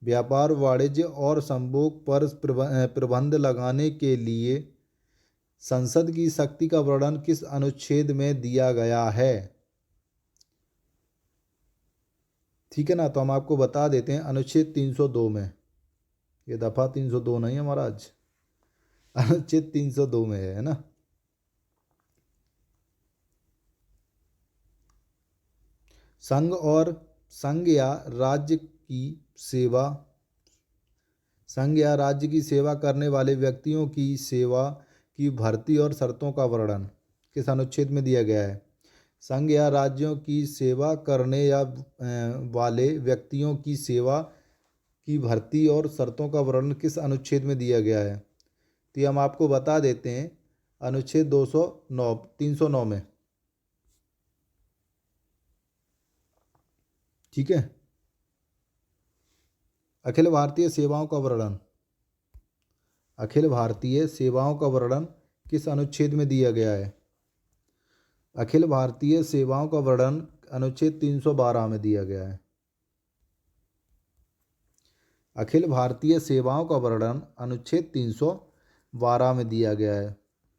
व्यापार, वाणिज्य और संभोग पर प्रतिबंध लगाने के लिए संसद की शक्ति का वर्णन किस अनुच्छेद में दिया गया है? ठीक है ना, तो हम आपको बता देते हैं अनुच्छेद 302 में। ये दफा 302 नहीं है महाराज, अनुच्छेद 302 में है ना। संघ या राज्य की सेवा करने वाले व्यक्तियों की सेवा की भर्ती और शर्तों का वर्णन किस अनुच्छेद में दिया गया है? संघ या राज्यों की सेवा करने वाले व्यक्तियों की सेवा की भर्ती और शर्तों का वर्णन किस अनुच्छेद में दिया गया है? तो ये हम आपको बता देते हैं अनुच्छेद 209 309 में। ठीक है। अखिल भारतीय सेवाओं का वर्णन। अखिल भारतीय सेवाओं का वर्णन किस अनुच्छेद में दिया गया है? अखिल भारतीय सेवाओं का वर्णन अनुच्छेद 312 में दिया गया है। अखिल भारतीय सेवाओं का वर्णन अनुच्छेद 312 में दिया गया है।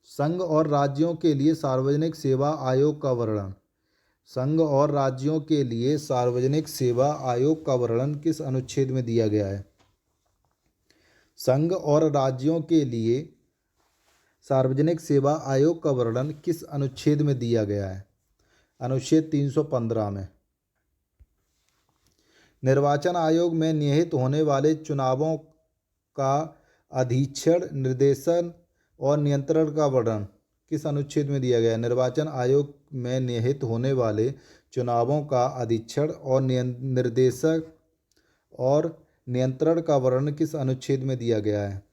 संघ और राज्यों के लिए सार्वजनिक सेवा आयोग का वर्णन। संघ और राज्यों के लिए सार्वजनिक सेवा आयोग का वर्णन किस अनुच्छेद में दिया गया है? संघ और राज्यों के लिए सार्वजनिक सेवा आयोग का वर्णन किस अनुच्छेद में दिया गया है? अनुच्छेद 315 में। निर्वाचन आयोग में निहित होने वाले चुनावों का अधीक्षण, निर्देशन और नियंत्रण का वर्णन किस अनुच्छेद में दिया गया है? निर्वाचन आयोग में निहित होने वाले चुनावों का अधीक्षण और निर्देशन और नियंत्रण का वर्णन किस अनुच्छेद में दिया गया है?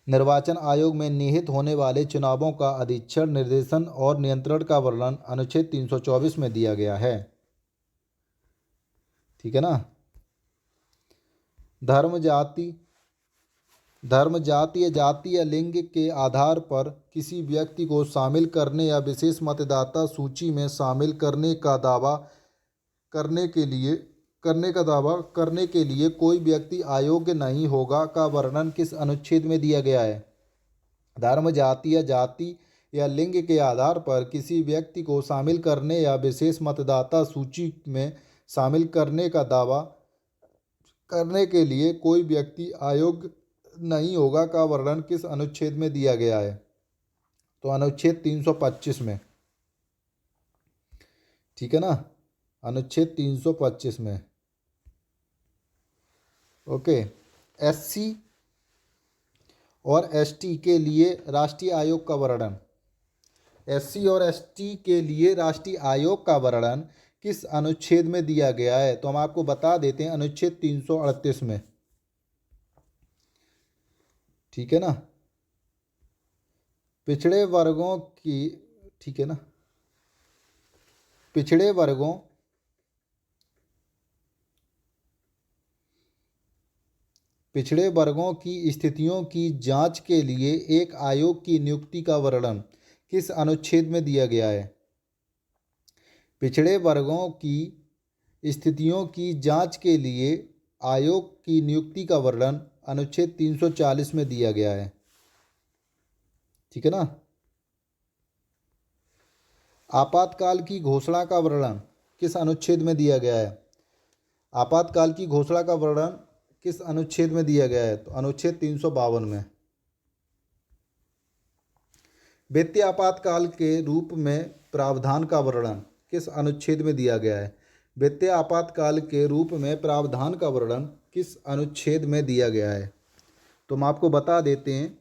निर्वाचन आयोग में निहित होने वाले चुनावों का अधीक्षण, निर्देशन और नियंत्रण का वर्णन अनुच्छेद 324 में दिया गया है। ठीक है ना। धर्म, जाति या जाति या लिंग के आधार पर किसी व्यक्ति को शामिल करने या विशेष मतदाता सूची में शामिल करने का दावा करने के लिए कोई व्यक्ति अयोग्य नहीं होगा का वर्णन किस अनुच्छेद में दिया गया है? धर्म, जाति या लिंग के आधार पर किसी व्यक्ति को शामिल करने या विशेष मतदाता सूची में शामिल करने का दावा करने के लिए कोई व्यक्ति अयोग्य नहीं होगा का वर्णन किस अनुच्छेद में दिया गया है? तो अनुच्छेद 325 में। ठीक है ना, अनुच्छेद 325 में। ओके। एससी और एसटी के लिए राष्ट्रीय आयोग का वर्णन। एससी और एसटी के लिए राष्ट्रीय आयोग का वर्णन किस अनुच्छेद में दिया गया है? तो हम आपको बता देते हैं अनुच्छेद 338 में। ठीक है ना। पिछड़े वर्गों की, ठीक है ना, पिछड़े वर्गों पिछड़े वर्गों की स्थितियों की जांच के लिए एक आयोग की नियुक्ति का वर्णन किस अनुच्छेद में दिया गया है? पिछड़े वर्गों की स्थितियों की जांच के लिए आयोग की नियुक्ति का वर्णन अनुच्छेद 340 में दिया गया है। ठीक है ना। आपातकाल की घोषणा का वर्णन किस अनुच्छेद में दिया गया है? आपातकाल की घोषणा का वर्णन किस अनुच्छेद में दिया गया है? तो अनुच्छेद 352 में। वित्तीय आपातकाल के रूप में प्रावधान का वर्णन किस अनुच्छेद में दिया गया है? वित्तीय आपातकाल के रूप में प्रावधान का वर्णन किस अनुच्छेद में दिया गया है? तो हम आपको बता देते हैं,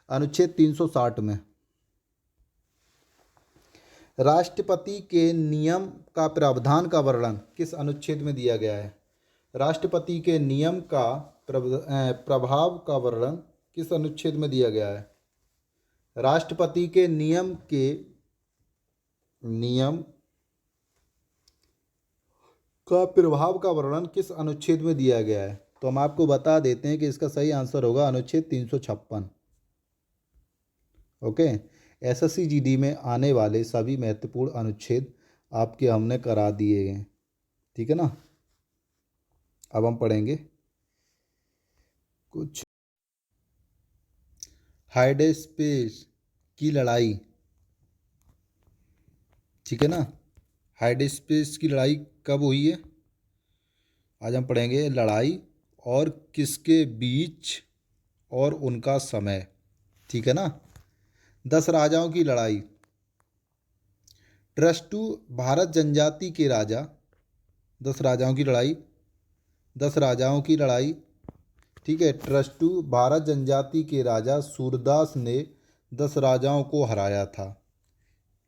अनुच्छेद 360 में। राष्ट्रपति के नियम का प्रावधान का वर्णन किस अनुच्छेद में दिया गया है? राष्ट्रपति के नियम का प्रभाव का वर्णन किस अनुच्छेद में दिया गया है? राष्ट्रपति के नियम का प्रभाव का वर्णन किस अनुच्छेद में दिया गया है? तो हम आपको बता देते हैं कि इसका सही आंसर होगा अनुच्छेद 356। ओके। एसएससी जीडी में आने वाले सभी महत्वपूर्ण अनुच्छेद आपके हमने करा दिए हैं। ठीक है ना। अब हम पढ़ेंगे कुछ हाइडेस्पेस की लड़ाई। ठीक है ना। हाइडेस्पेस की लड़ाई कब हुई है? आज हम पढ़ेंगे लड़ाई और किसके बीच और उनका समय। ठीक है ना। 10 राजाओं की लड़ाई। ट्रस्टू भारत जनजाति के राजा। 10 राजाओं की लड़ाई। 10 राजाओं की लड़ाई। ठीक है। ट्रस्टू भारत जनजाति के राजा सूरदास ने 10 राजाओं को हराया था।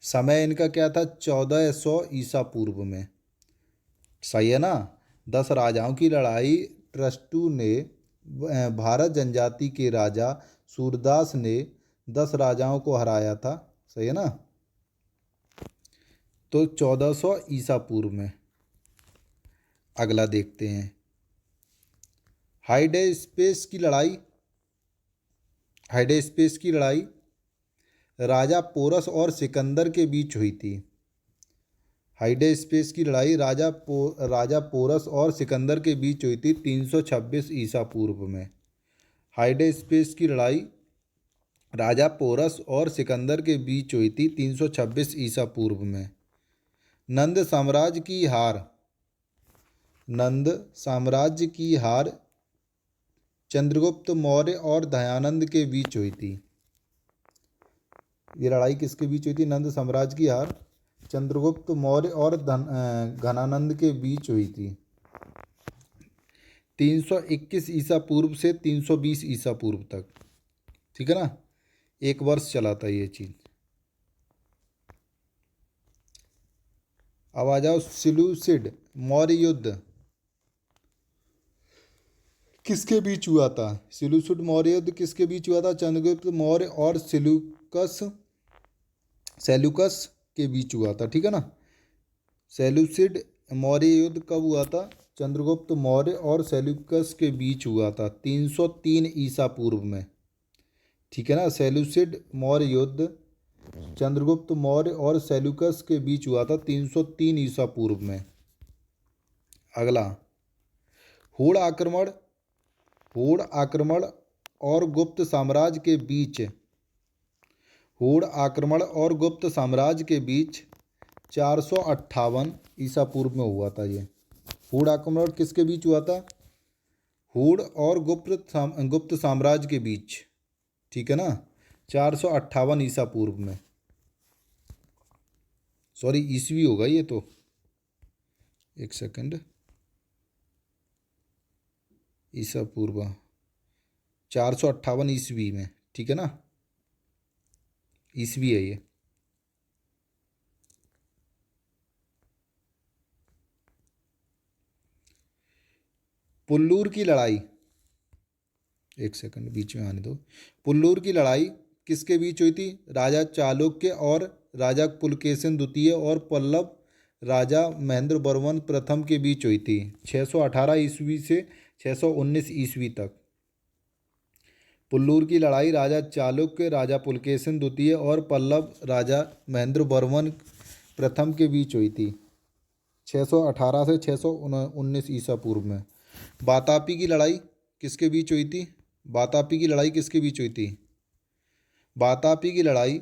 समय इनका क्या था? 1400 ईसा पूर्व में। सही है ना। 10 राजाओं की लड़ाई, ट्रस्टू ने भारत जनजाति के राजा सूरदास ने 10 राजाओं को हराया था। सही है ना। तो 1400 ईसा पूर्व में। अगला देखते हैं हाइडेस्पेस की लड़ाई। हाइडेस्पेस की लड़ाई राजा पोरस और सिकंदर के बीच हुई थी। हाइडेस्पेस की लड़ाई राजा पोरस और सिकंदर के बीच हुई थी 326 ईसा पूर्व में। हाइडेस्पेस की लड़ाई राजा पोरस और सिकंदर के बीच हुई थी 326 ईसा पूर्व में। नंद साम्राज्य की हार। नंद साम्राज्य की हार चंद्रगुप्त मौर्य और दयानंद के बीच हुई थी। ये लड़ाई किसके बीच हुई थी? नंद साम्राज्य की हार चंद्रगुप्त मौर्य और घनानंद के बीच हुई थी 321 ईसा पूर्व से 320 ईसा पूर्व तक। ठीक है ना। 1 वर्ष चला था ये चीज। अब आ जाओ सिलूसिड मौर्य युद्ध किसके बीच हुआ था? सिलूसिड मौर्य युद्ध किसके बीच हुआ था? चंद्रगुप्त मौर्य और सेल्यूकस के बीच हुआ था। ठीक है ना। सेल्यूसिड मौर्य युद्ध कब हुआ था? चंद्रगुप्त मौर्य और सेल्यूकस के बीच हुआ था 303 ईसा पूर्व में। ठीक है ना। सेल्यूसिड मौर्य युद्ध चंद्रगुप्त मौर्य और सेल्यूकस के बीच हुआ था 303 ईसा पूर्व में। अगला हुड़ आक्रमण। हुड़ आक्रमण और गुप्त साम्राज्य के बीच। हुड़ आक्रमण और गुप्त साम्राज्य के बीच 458 ईसा पूर्व में हुआ था। ये हुड़ आक्रमण किसके बीच हुआ था? हुड़ और गुप्त साम्राज्य के बीच। ठीक है ना। 458 ईसा पूर्व में। सॉरी ईस्वी होगा ये तो। एक सेकंड। ईसा पूर्व 458 ईस्वी में। ठीक है ना। ईस्वी है ये। पुल्लूर की लड़ाई। एक सेकंड बीच में आने दो। पुल्लूर की लड़ाई किसके बीच हुई थी? राजा चालुक्य और राजा पुलकेशिन द्वितीय और पल्लव राजा महेंद्र वर्मन प्रथम के बीच हुई थी 618 ईस्वी से 619 ईस्वी तक। पुल्लूर की लड़ाई राजा चालुक्य, राजा पुलकेशिन द्वितीय और पल्लव राजा महेंद्र वर्मन प्रथम के बीच हुई थी, 618 से 619 ईसा पूर्व में। वातापी की लड़ाई किसके बीच हुई थी? वातापी की लड़ाई किसके बीच हुई थी? वातापी की लड़ाई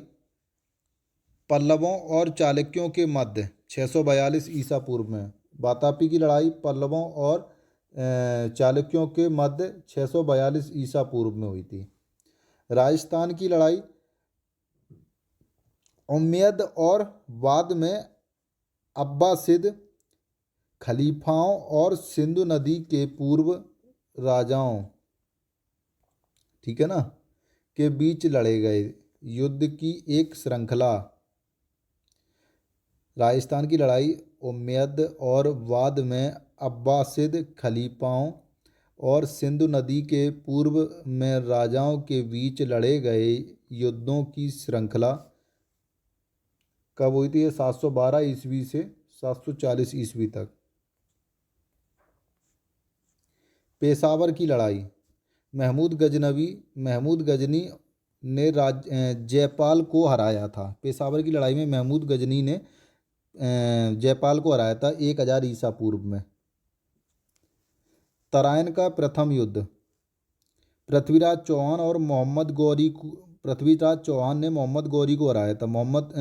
पल्लवों और चालुक्यों के मध्य 642 ईसा पूर्व में। वातापी की लड़ाई पल्लवों और चालुक्यों के मध्य 642 ईसा पूर्व में हुई थी। राजस्थान की लड़ाई उम्मयद और बाद में अब्बासिद खलीफाओं और सिंधु नदी के पूर्व राजाओं, ठीक है ना, के बीच लड़े गए युद्ध की एक श्रृंखला। राजस्थान की लड़ाई उम्मयद और बाद में अब्बासिद खलीफाओं और सिंधु नदी के पूर्व में राजाओं के बीच लड़े गए युद्धों की श्रृंखला कब हुई थी? 712 ईस्वी से 740 ईस्वी तक। पेशावर की लड़ाई महमूद गजनी ने जयपाल को हराया था। पेशावर की लड़ाई में महमूद गजनी ने जयपाल को हराया था 1000 ईसा पूर्व में। तराइन का प्रथम युद्ध पृथ्वीराज चौहान और मोहम्मद गौरी पृथ्वीराज चौहान ने मोहम्मद गौरी को हराया था।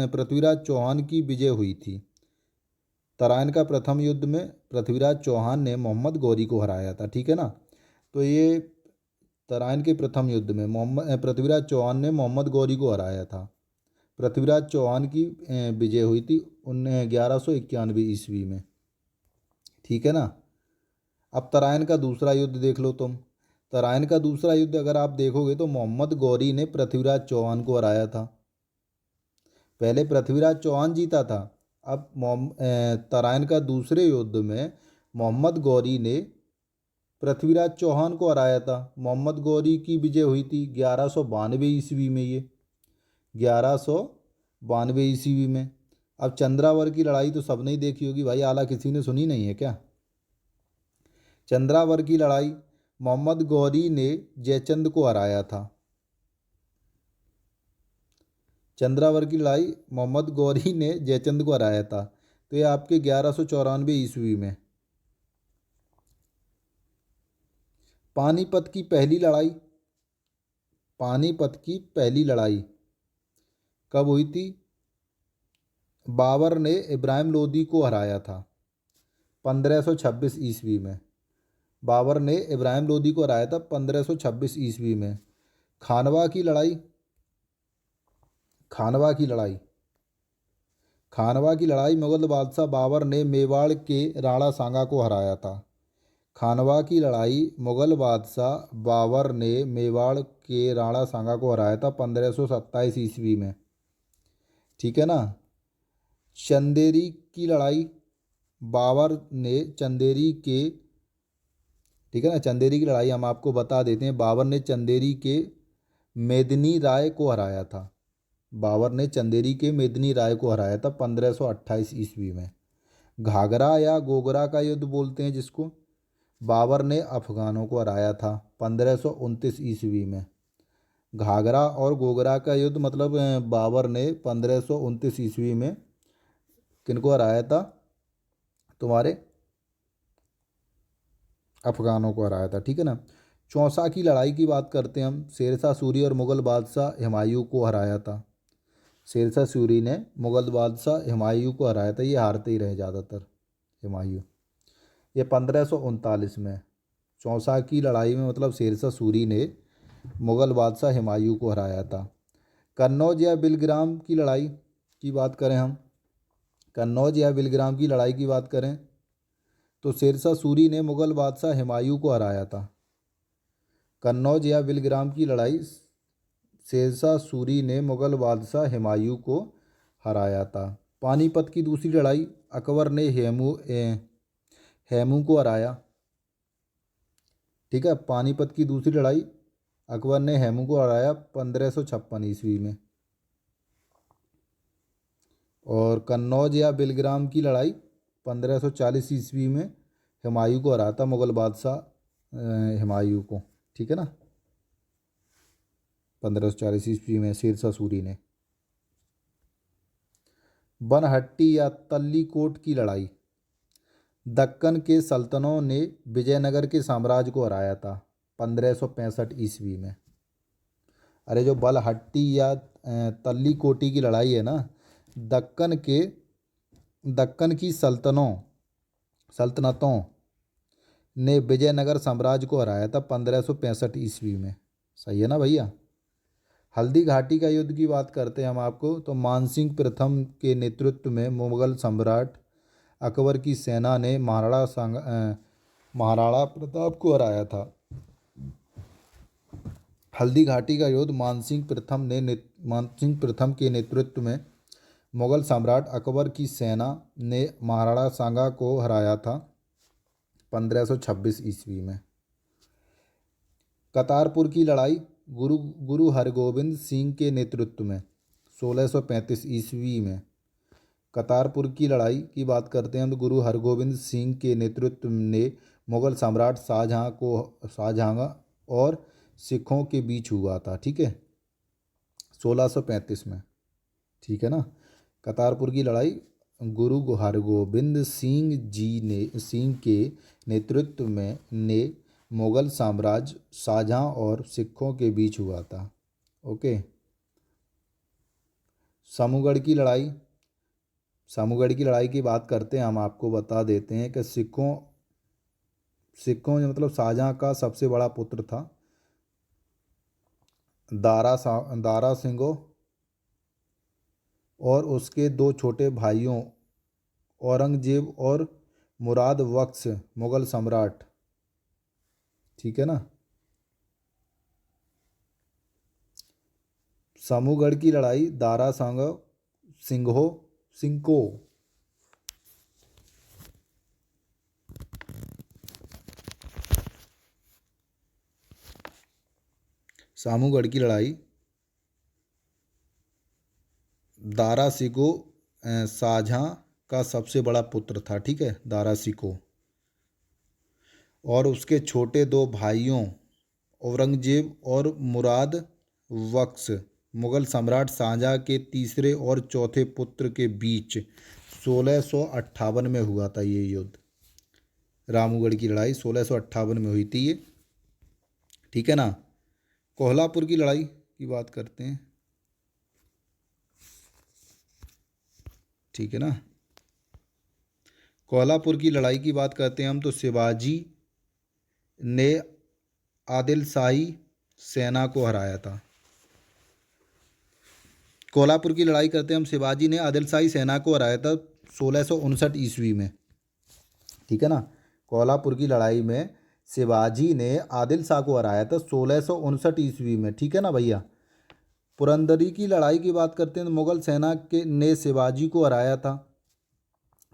पृथ्वीराज चौहान की विजय हुई थी। तराइन का प्रथम युद्ध में पृथ्वीराज चौहान ने मोहम्मद गौरी को हराया था, ठीक है ना। तो ये तराइन के प्रथम युद्ध में पृथ्वीराज चौहान ने मोहम्मद गौरी को हराया था। पृथ्वीराज चौहान की विजय हुई थी 1191 ईस्वी में, ठीक है ना। अब तराइन का दूसरा युद्ध देख लो तुम। तराइन का दूसरा युद्ध अगर आप देखोगे तो मोहम्मद गौरी ने पृथ्वीराज चौहान को हराया था। पहले पृथ्वीराज चौहान जीता था। अब तराइन का दूसरे युद्ध में मोहम्मद गौरी ने पृथ्वीराज चौहान को हराया था। मोहम्मद गौरी की विजय हुई थी 1192 ईस्वी में, ये 1192 ईस्वी में। अब चंद्रावर की लड़ाई तो सबने ही देखी होगी भाई, आला किसी ने सुनी नहीं है क्या? चंद्रावर की लड़ाई मोहम्मद गौरी ने जयचंद को हराया था। चंद्रावर की लड़ाई मोहम्मद गौरी ने जयचंद को हराया था। तो ये आपके 1194 ईस्वी में। पानीपत की पहली लड़ाई पानीपत की पहली लड़ाई कब हुई थी? बाबर ने इब्राहिम लोदी को हराया था 1526 ईस्वी में। बाबर ने इब्राहिम लोदी को हराया था 1526 ईस्वी में। खानवा की लड़ाई खानवा की लड़ाई खानवा की लड़ाई मुगल बादशाह बाबर ने मेवाड़ के राणा सांगा को हराया था। खानवा की लड़ाई मुगल बादशाह बाबर ने मेवाड़ के राणा सांगा को हराया था 1527 ईस्वी में, ठीक है ना। चंदेरी की लड़ाई बाबर ने चंदेरी के, ठीक है ना, चंदेरी की लड़ाई हम आपको बता देते हैं। बाबर ने चंदेरी के मेदिनी राय को हराया था। बाबर ने चंदेरी के मेदिनी राय को हराया था 1528 ईस्वी में। घाघरा या गोगरा का युद्ध बोलते हैं जिसको, बाबर ने अफगानों को हराया था 1529 ईस्वी में। घाघरा और गोगरा का युद्ध मतलब बाबर ने 1529 ईस्वी में किनको हराया था? तुम्हारे अफगानों को हराया था, ठीक है ना। चौसा की लड़ाई की बात करते हैं हम। शेरशाह सूरी और मुगल बादशाह हुमायूं को हराया था। शेरशाह सूरी ने मुगल बादशाह हुमायूं को हराया था। ये हारते ही रहे ज़्यादातर हुमायूं। ये 1539 में चौसा की लड़ाई में मतलब शेरशाह सूरी ने मुगल बादशाह हुमायूं को हराया था। कन्नौज या बिलग्राम की लड़ाई की बात करें हम, कन्नौज या बिलग्राम की लड़ाई की बात करें तो शेरशाह सूरी ने मुगल बादशाह हुमायूं को हराया था। कन्नौज या बिलग्राम की लड़ाई शेरशाह सूरी ने मुगल बादशाह हुमायूं को हराया था। पानीपत की दूसरी लड़ाई अकबर ने हेमू को हराया, ठीक है। पानीपत की दूसरी लड़ाई अकबर ने हेमू को हराया 1556 ईस्वी में। और कन्नौज या बिलग्राम की लड़ाई 1540 ईस्वी में हुमायूं को हराया था, मुगल बादशाह हुमायूं को, ठीक है ना। 1540 ईस्वी में शेरशाह सूरी ने। बनहट्टी या तल्लीकोट की लड़ाई, दक्कन के सल्तनों ने विजयनगर के साम्राज्य को हराया था 1565 ईस्वी में। अरे जो बलहट्टी या तल्लीकोटी की लड़ाई है ना, दक्कन के दक्कन की सल्तनतों ने विजयनगर साम्राज्य को हराया था 1565 ईस्वी में। सही है ना भैया। हल्दी घाटी का युद्ध की बात करते हैं हम आपको, तो मानसिंह प्रथम के नेतृत्व में मुगल सम्राट अकबर की सेना ने महाराणा प्रताप को हराया था। हल्दी घाटी का युद्ध मानसिंह प्रथम के नेतृत्व में मुगल सम्राट अकबर की सेना ने महाराणा सांगा को हराया था 1526 ईस्वी में। करतारपुर की लड़ाई, गुरु हरगोबिंद सिंह के नेतृत्व में 1635 ईस्वी में। करतारपुर की लड़ाई की बात करते हैं तो गुरु हरगोबिंद सिंह के नेतृत्व ने मुगल सम्राट शाहजहां और सिखों के बीच हुआ था। ठीक है, 1635 में। ठीक है ना। करतारपुर की लड़ाई गुरु हरगोबिंद सिंह के नेतृत्व में मुगल साम्राज्य शाहजहां और सिखों के बीच हुआ था। ओके। समूहगढ़ की लड़ाई की बात करते हैं, हम आपको बता देते हैं कि सिखों मतलब शाहजहां का सबसे बड़ा पुत्र था दारा सिंगो और उसके दो छोटे भाइयों औरंगजेब और मुराद बख्श मुगल सम्राट। ठीक है ना। समूहगढ़ की लड़ाई दारा सिंको समूहगढ़ की लड़ाई दारा सिको शाहजहां का सबसे बड़ा पुत्र था। ठीक है, दारा सिको और उसके छोटे दो भाइयों औरंगजेब और मुराद बख्श मुगल सम्राट शाहजहां के तीसरे और चौथे पुत्र के बीच 1658 में हुआ था ये युद्ध। रामूगढ़ की लड़ाई 1658 में हुई थी ये। ठीक है ना। कोल्हापुर की लड़ाई की बात करते हैं। ठीक है ना। कोल्हापुर की लड़ाई की बात करते हैं हम, तो शिवाजी ने आदिल शाही सेना को हराया था। कोल्हापुर की लड़ाई करते हैं हम, शिवाजी ने आदिल शाही सेना को हराया था 1659 ईस्वी में। ठीक है ना। कोल्हापुर की लड़ाई में शिवाजी ने आदिल शाह को हराया था 1659 ईस्वी में। ठीक है ना भैया। पुरंदरी की लड़ाई की बात करते हैं तो मुगल सेना के ने शिवाजी को हराया था।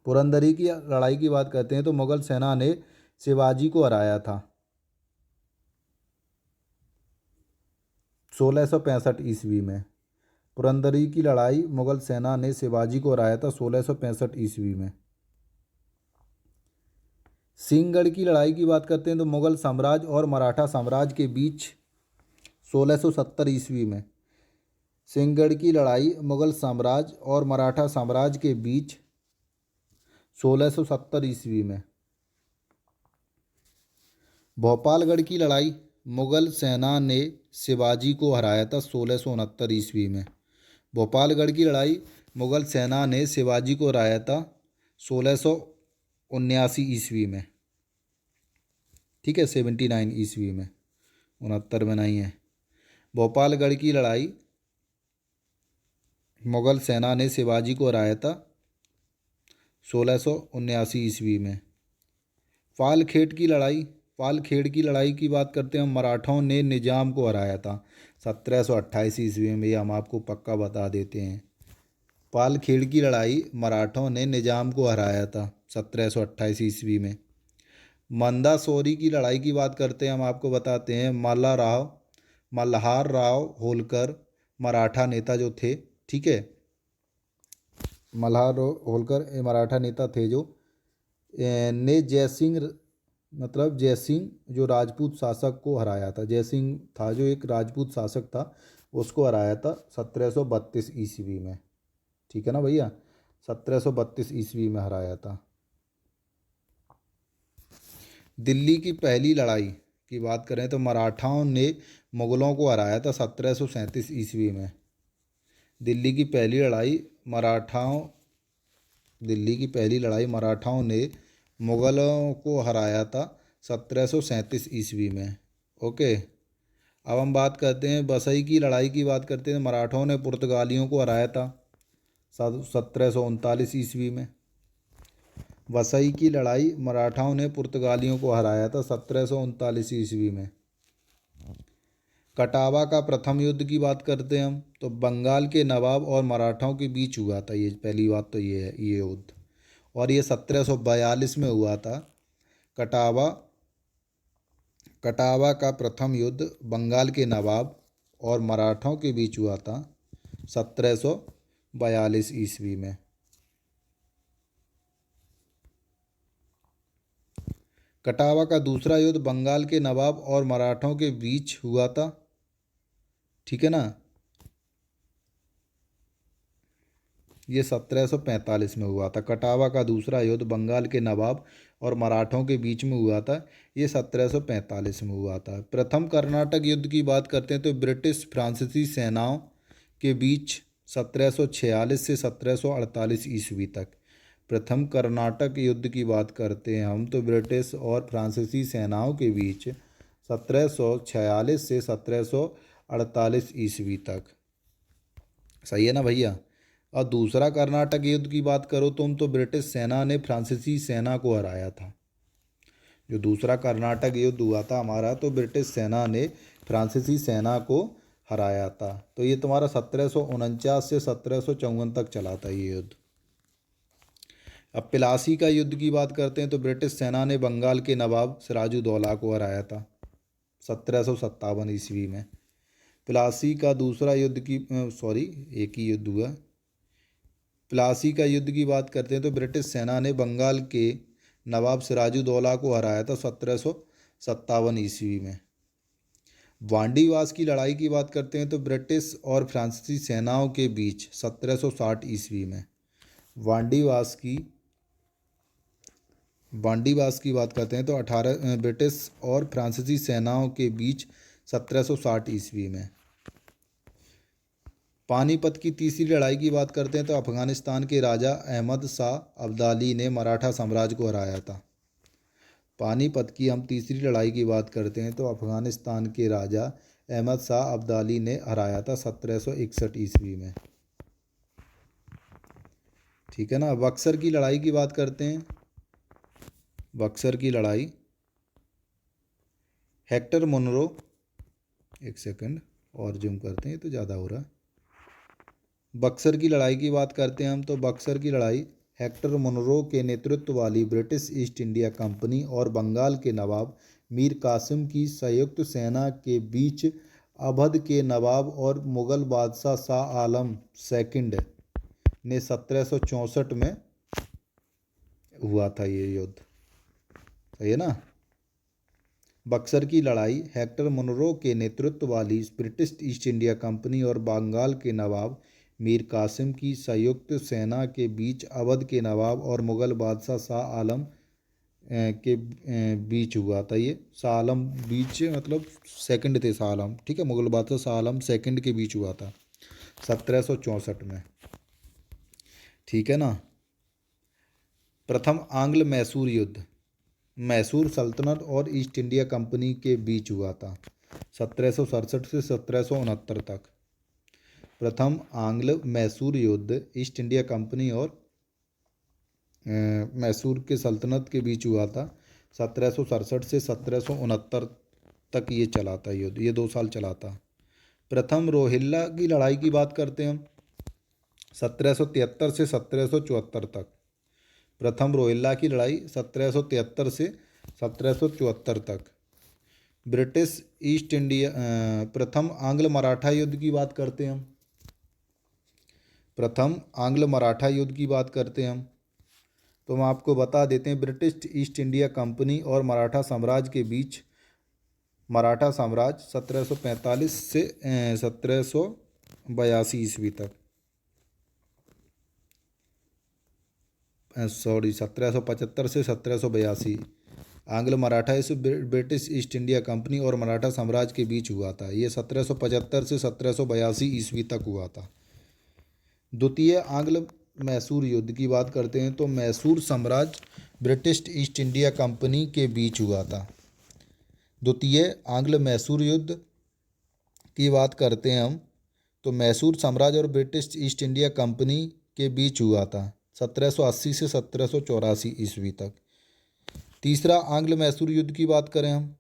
पुरंदरी की लड़ाई की बात करते हैं तो मुगल सेना ने शिवाजी को हराया था 1665 ईस्वी में। पुरंदरी की लड़ाई मुगल सेना ने शिवाजी को हराया था 1665 ईस्वी में। सिंहगढ़ की लड़ाई की बात करते हैं तो मुगल साम्राज्य और मराठा साम्राज्य के बीच 1670 ईस्वी में। सिंहगढ़ की लड़ाई मुगल साम्राज्य और मराठा साम्राज्य के बीच 1670 ईस्वी में। भोपालगढ़ की लड़ाई मुगल सेना ने शिवाजी को हराया था 1669 ईस्वी में। भोपालगढ़ की लड़ाई मुगल सेना ने शिवाजी को हराया था 1679 ईस्वी में। ठीक है, 79 ईस्वी में, 69 में नहीं है। भोपालगढ़ की लड़ाई मुगल सेना ने शिवाजी को हराया था 1679 ईस्वी में। पालखेड़ की लड़ाई की बात करते हैं, मराठों ने निजाम को हराया था 1728 ईस्वी में। ये हम आपको पक्का बता देते हैं। पालखेड़ की लड़ाई मराठों ने निजाम को हराया था 1728 ईस्वी में। मंदासौरी की लड़ाई की बात करते हैं, हम आपको बताते हैं मल्हार राव होलकर मराठा नेता जो थे। ठीक है, मल्हार होलकर मराठा नेता थे जो ने मतलब जयसिंह जो राजपूत शासक को हराया था, जयसिंह था जो एक राजपूत शासक था, उसको हराया था 1732 ईस्वी में। ठीक है ना भैया, 1732 ईस्वी में हराया था। दिल्ली की पहली लड़ाई की बात करें तो मराठाओं ने मुगलों को हराया था 1737 ईस्वी में। दिल्ली की पहली लड़ाई मराठाओं दिल्ली की पहली लड़ाई मराठाओं ने मुगलों को हराया था 1737 ईस्वी में। ओके, अब हम बात करते हैं बसई की लड़ाई की बात करते हैं। मराठों ने पुर्तगालियों को हराया था 1739 ईस्वी में। वसई की लड़ाई मराठाओं ने पुर्तगालियों को हराया था 1739 ईस्वी में। कटावा का प्रथम युद्ध की बात करते हैं हम, तो बंगाल के नवाब और मराठाओं के बीच हुआ था। ये पहली बात तो ये है, ये युद्ध, और ये 1742 में हुआ था। कटावा कटावा का प्रथम युद्ध बंगाल के नवाब और मराठों के बीच हुआ था 1742 ईस्वी में। कटावा का दूसरा युद्ध बंगाल के नवाब और मराठों के बीच हुआ था। ठीक है ना, ये 1745 में हुआ था। कटावा का दूसरा युद्ध बंगाल के नवाब और मराठों के बीच में हुआ था, ये 1745 में हुआ था। प्रथम कर्नाटक युद्ध की बात करते हैं तो ब्रिटिश फ्रांसीसी सेनाओं के बीच 1746 से 1748 ईस्वी तक। प्रथम कर्नाटक युद्ध की बात करते हैं हम तो ब्रिटिश और फ्रांसीसी सेनाओं के बीच 1746 से 1748 ईस्वी तक। सही है ना भैया। और दूसरा कर्नाटक युद्ध की बात करो तुम तो ब्रिटिश सेना ने फ्रांसीसी सेना को हराया था। जो दूसरा कर्नाटक युद्ध हुआ था हमारा, तो ब्रिटिश सेना ने फ्रांसीसी सेना को हराया था। तो ये तुम्हारा 1749 से 1754 तक चला था ये युद्ध। अब प्लासी का युद्ध की बात करते हैं तो ब्रिटिश सेना ने बंगाल के नवाब सिराजुद्दौला को हराया था 1757 ईस्वी में। प्लासी का दूसरा युद्ध की सॉरी एक ही युद्ध हुआ। प्लासी का युद्ध की बात करते हैं तो ब्रिटिश सेना ने बंगाल के नवाब सिराजुद्दौला को हराया था 1757 ईस्वी में। वांडीवास की लड़ाई की बात करते हैं तो ब्रिटिश और फ्रांसीसी सेनाओं के बीच 1760 ईस्वी में। वांडीवास की वांडीवास की बात करते हैं तो 18 ब्रिटिश और फ्रांसीसी सेनाओं के बीच 1760 ईस्वी में। पानीपत की तीसरी लड़ाई की बात करते हैं तो अफगानिस्तान के राजा अहमद शाह अब्दाली ने मराठा साम्राज्य को हराया था। पानीपत की हम तीसरी लड़ाई की बात करते हैं तो अफगानिस्तान के राजा अहमद शाह अब्दाली ने हराया था 1761 ईस्वी में। ठीक है ना। बक्सर की लड़ाई की बात करते हैं। बक्सर की लड़ाई हेक्टर मुनरो, एक सेकंड और जूम करते हैं तो ज़्यादा हो रहा है। बक्सर की लड़ाई की बात करते हैं हम तो बक्सर की लड़ाई हेक्टर मुनरो के नेतृत्व वाली ब्रिटिश ईस्ट इंडिया कंपनी और बंगाल के नवाब मीर कासिम की संयुक्त सेना के बीच अवध के नवाब और मुगल बादशाह शाह आलम सेकंड ने 1764 में हुआ था ये युद्ध। सही है ना। बक्सर की लड़ाई हेक्टर मुनरो के नेतृत्व वाली ब्रिटिश ईस्ट इंडिया कंपनी और बंगाल के नवाब मीर कासिम की संयुक्त सेना के बीच अवध के नवाब और मुगल बादशाह शाह आलम के बीच हुआ था। ये शाह आलम बीच मतलब सेकंड थे शाह आलम, ठीक है, मुगल बादशाह शाह आलम सेकंड के बीच हुआ था 1764 में। ठीक है ना। प्रथम आंग्ल मैसूर युद्ध मैसूर सल्तनत और ईस्ट इंडिया कंपनी के बीच हुआ था 1767 से 1769 तक। प्रथम आंग्ल मैसूर युद्ध ईस्ट इंडिया कंपनी और मैसूर के सल्तनत के बीच हुआ था 1767 से 1769 तक ये चला था युद्ध, ये 2 साल चला था। प्रथम रोहिल्ला की लड़ाई की बात करते हैं हम 1773 से 1774 तक। प्रथम रोहिल्ला की लड़ाई 1773 से 1774 तक। ब्रिटिश ईस्ट इंडिया प्रथम आंग्ल मराठा युद्ध की बात करते हैं हम। प्रथम आंग्ल मराठा युद्ध की बात करते हैं हम तो हम आपको बता देते हैं, ब्रिटिश ईस्ट इंडिया कंपनी और मराठा साम्राज्य के बीच, मराठा साम्राज्य 1745 से 1782 ईस्वी तक, सॉरी 1775 से 1782, आंग्ल मराठा इस ब्रिटिश ईस्ट इंडिया कंपनी और मराठा साम्राज्य के बीच हुआ था। ये 1775 से 1782 ईस्वी तक हुआ था। द्वितीय आंग्ल मैसूर युद्ध की बात करते हैं तो मैसूर साम्राज्य ब्रिटिश ईस्ट इंडिया कंपनी के बीच हुआ था। द्वितीय आंग्ल मैसूर युद्ध की बात करते हैं हम तो मैसूर साम्राज्य और ब्रिटिश ईस्ट इंडिया कंपनी के बीच हुआ था 1780 से 1784 ईस्वी तक। तीसरा आंग्ल मैसूर युद्ध की बात करें हम,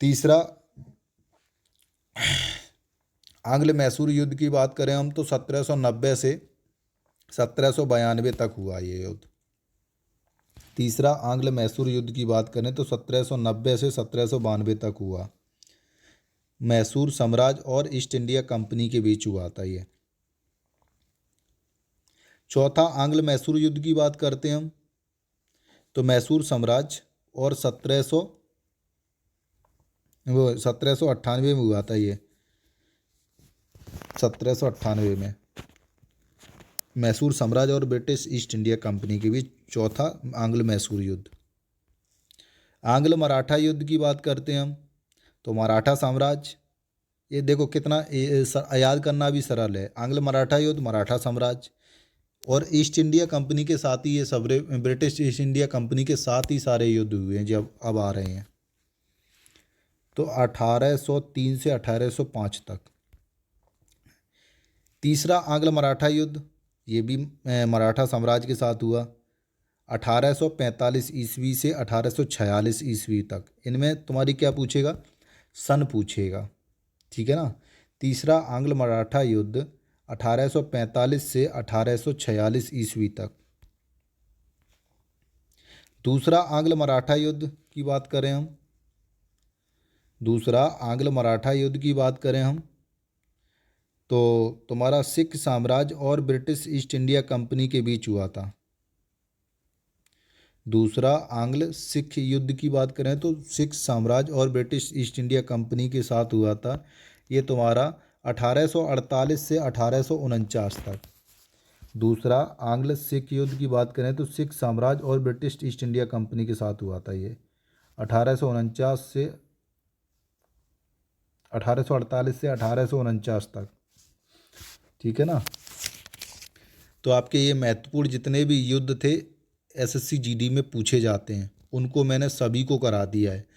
तीसरा आंग्ल मैसूर युद्ध की बात करें हम तो 1790 से 1792 तक हुआ ये युद्ध। तीसरा आंग्ल मैसूर युद्ध की बात करें तो 1790 से 1792 तक हुआ, मैसूर साम्राज्य और ईस्ट इंडिया कंपनी के बीच हुआ था ये। चौथा आंग्ल मैसूर युद्ध की बात करते हैं हम तो मैसूर साम्राज्य और 1798 में हुआ था ये, 1798 में मैसूर साम्राज्य और ब्रिटिश ईस्ट इंडिया कंपनी के बीच चौथा आंग्ल मैसूर युद्ध। आंग्ल मराठा युद्ध की बात करते हैं हम तो मराठा साम्राज्य, ये देखो कितना याद करना भी सरल है, आंग्ल मराठा युद्ध, मराठा साम्राज्य और ईस्ट इंडिया कंपनी के साथ ही ये सब, ब्रिटिश ईस्ट इंडिया कंपनी के साथ ही सारे युद्ध हुए हैं जब अब आ रहे हैं। तो 1803 से 1805 तक। तीसरा आंग्ल मराठा युद्ध, ये भी मराठा साम्राज्य के साथ हुआ 1845 ईस्वी से 1846 ईस्वी तक। इनमें तुम्हारी क्या पूछेगा, सन पूछेगा, ठीक है ना। तीसरा आंग्ल मराठा युद्ध 1845 से 1846 ईस्वी तक। दूसरा आंग्ल मराठा युद्ध की बात करें हम, दूसरा आंग्ल मराठा युद्ध की बात करें हम तो तुम्हारा सिख साम्राज्य और ब्रिटिश ईस्ट इंडिया कंपनी के बीच हुआ था। दूसरा आंग्ल सिख युद्ध की बात करें तो सिख साम्राज्य और ब्रिटिश ईस्ट इंडिया कंपनी के साथ हुआ था। ये तुम्हारा 1848 से 1849 तक। दूसरा आंग्ल सिख युद्ध की बात करें तो सिख साम्राज्य और ब्रिटिश ईस्ट इंडिया कंपनी के साथ हुआ था ये 1848 से 1849 तक, ठीक है ना। तो आपके ये महत्वपूर्ण जितने भी युद्ध थे एसएससी जीडी में पूछे जाते हैं उनको मैंने सभी को करा दिया है।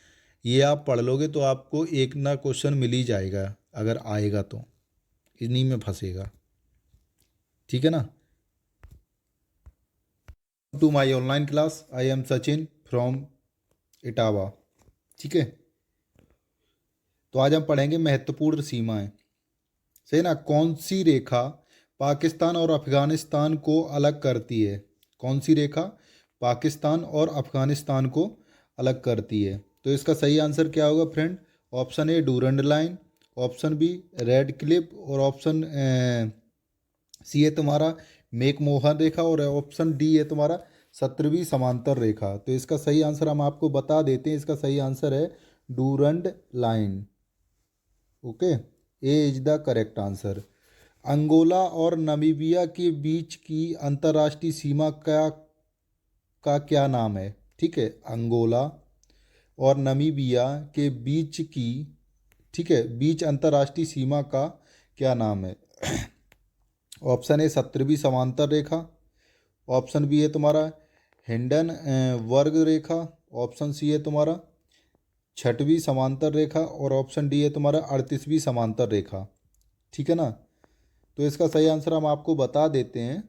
ये आप पढ़ लोगे तो आपको एक ना क्वेश्चन मिल ही जाएगा, अगर आएगा तो इन्हीं में फंसेगा, ठीक है ना। To my online class, I am Sachin from Etawah, ठीक है। तो आज हम पढ़ेंगे महत्वपूर्ण सीमाएं, सही ना। कौन सी रेखा पाकिस्तान और अफगानिस्तान को अलग करती है, कौन सी रेखा पाकिस्तान और अफगानिस्तान को अलग करती है। तो इसका सही आंसर क्या होगा friend, option A Durand line, option B Radcliffe और ऑप्शन सी है तुम्हारा मेक मोहन रेखा और ऑप्शन डी है तुम्हारा 17वीं समांतर रेखा। तो इसका सही आंसर हम आपको बता देते हैं, इसका सही आंसर है Durand line, okay, A is the correct answer. Angola और नामीबिया के बीच की अंतर्राष्ट्रीय सीमा का क्या नाम है, ठीक है। अंगोला और नामीबिया के बीच की, ठीक है, बीच अंतर्राष्ट्रीय सीमा का क्या नाम है। ऑप्शन ए 17वीं समांतर रेखा, ऑप्शन बी है तुम्हारा हिंडन वर्ग रेखा, ऑप्शन सी है तुम्हारा 6वीं समांतर रेखा और ऑप्शन डी है तुम्हारा 38वीं समांतर रेखा, ठीक है ना। तो इसका सही आंसर हम आपको बता देते हैं,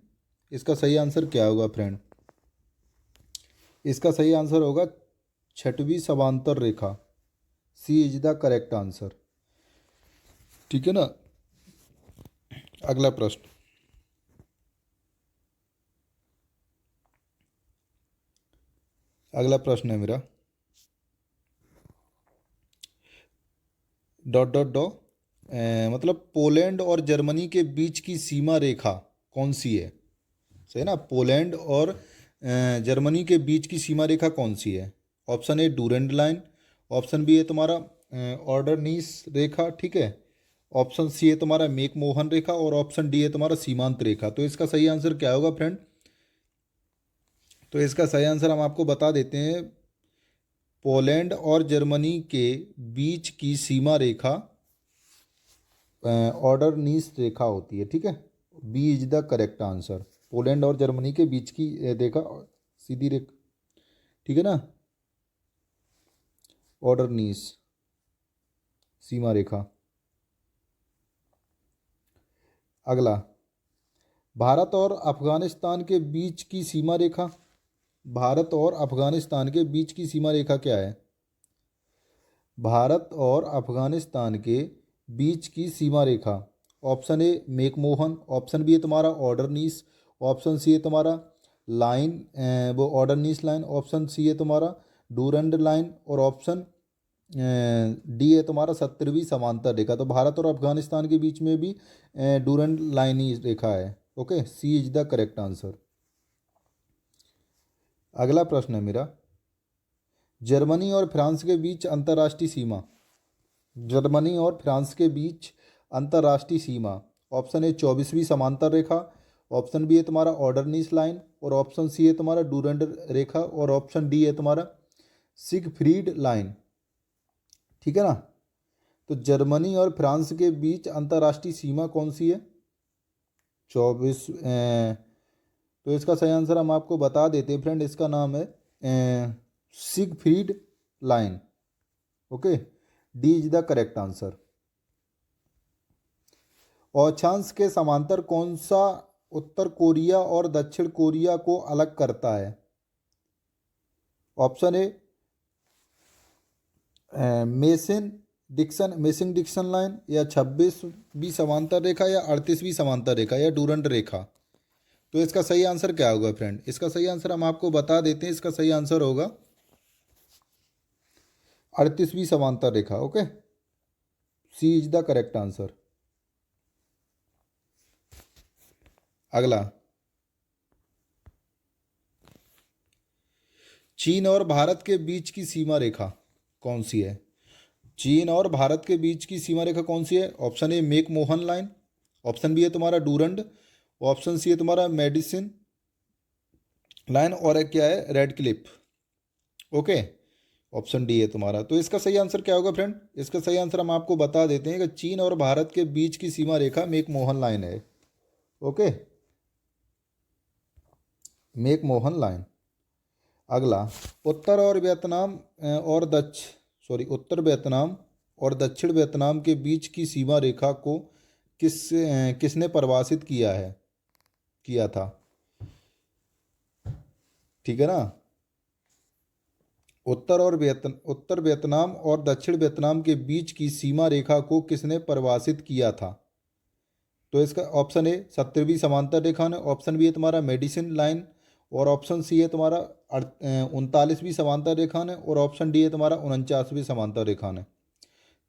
इसका सही आंसर क्या होगा फ्रेंड, इसका सही आंसर होगा 6वीं समांतर रेखा, सी इज द करेक्ट आंसर, ठीक है ना। अगला प्रश्न, अगला प्रश्न है मेरा डॉट डॉट डॉ मतलब पोलैंड और जर्मनी के बीच की सीमा रेखा कौन सी है। सही ना। पोलैंड और जर्मनी के बीच की सीमा रेखा कौन सी है? Option A Durand line, option B है तुम्हारा ऑर्डरनीस रेखा, ठीक है, ऑप्शन सी है तुम्हारा मैकमोहन रेखा और ऑप्शन डी है तुम्हारा सीमांत रेखा। तो इसका सही आंसर क्या होगा फ्रेंड? तो इसका सही आंसर हम आपको बता देते हैं, पोलैंड और जर्मनी के बीच की सीमा रेखा ऑर्डरनीस रेखा होती है, ठीक है। B is the correct answer. Poland और जर्मनी के बीच की रेखा सीधी रेखा, ठीक है ना, ऑर्डरनीस सीमा रेखा। अगला, भारत और अफगानिस्तान के बीच की सीमा रेखा, भारत और अफगानिस्तान के बीच की सीमा रेखा क्या है? भारत और अफगानिस्तान के बीच की सीमा रेखा, option A McMahon, option B है तुम्हारा ऑर्डरनीस, ऑप्शन सी है तुम्हारा लाइन, वो ऑर्डरनीस लाइन, ऑप्शन सी है तुम्हारा डूरंड लाइन और ऑप्शन डी है तुम्हारा 17वीं समांतर रेखा। तो भारत और अफगानिस्तान के बीच में भी डूरंड लाइन ही रेखा है। Okay, C is the correct answer. अगला प्रश्न है मेरा, जर्मनी और फ्रांस के बीच अंतर्राष्ट्रीय सीमा, जर्मनी और फ्रांस के बीच अंतर्राष्ट्रीय सीमा, ऑप्शन ए 24वीं समांतर रेखा, ऑप्शन बी है तुम्हारा ऑर्डरनीस लाइन और ऑप्शन सी है तुम्हारा डूरंड रेखा और ऑप्शन डी है तुम्हारा सिगफ्रीड लाइन, ठीक है ना। तो जर्मनी और फ्रांस के बीच अंतर्राष्ट्रीय सीमा कौन सी है? 24, तो इसका सही आंसर हम आपको बता देते हैं फ्रेंड, इसका नाम है Siegfried line. Okay, D is the correct answer. अक्षांश के समांतर कौन सा उत्तर कोरिया और दक्षिण कोरिया को अलग करता है? Option A Mason Dixon line, या 26वीं समांतर रेखा, या 38वीं समांतर रेखा, या डूरंड रेखा। तो इसका सही आंसर क्या होगा फ्रेंड? इसका सही आंसर हम आपको बता देते हैं, इसका सही आंसर होगा 38वीं समांतर रेखा। Okay, C is the correct answer. अगला, चीन और भारत के बीच की सीमा रेखा कौन सी है? चीन और भारत के बीच की सीमा रेखा कौन सी है? Option A McMahon line, option B है तुम्हारा डूरंड, ऑप्शन सी है तुम्हारा मेडिसिन लाइन और एक क्या है red Cliff. Okay, option D है तुम्हारा। तो इसका सही आंसर क्या होगा फ्रेंड? इसका सही आंसर हम आपको बता देते हैं कि चीन और भारत के बीच की सीमा रेखा मैकमोहन लाइन है। Okay, McMahon line. अगला, उत्तर और वियतनाम और उत्तर वियतनाम और दक्षिण वियतनाम के बीच की सीमा रेखा को किसने परिभाषित किया था, ठीक है ना। उत्तर वियतनाम और दक्षिण वियतनाम के बीच की सीमा रेखा को किसने परिभाषित किया था? तो इसका ऑप्शन ए 17वीं समांतर रेखा ने, ऑप्शन बी है तुम्हारा मेडिसिन लाइन और ऑप्शन सी है तुम्हारा 39वीं समांतर रेखा ने और ऑप्शन डी है तुम्हारा 49वीं समांतर रेखा ने।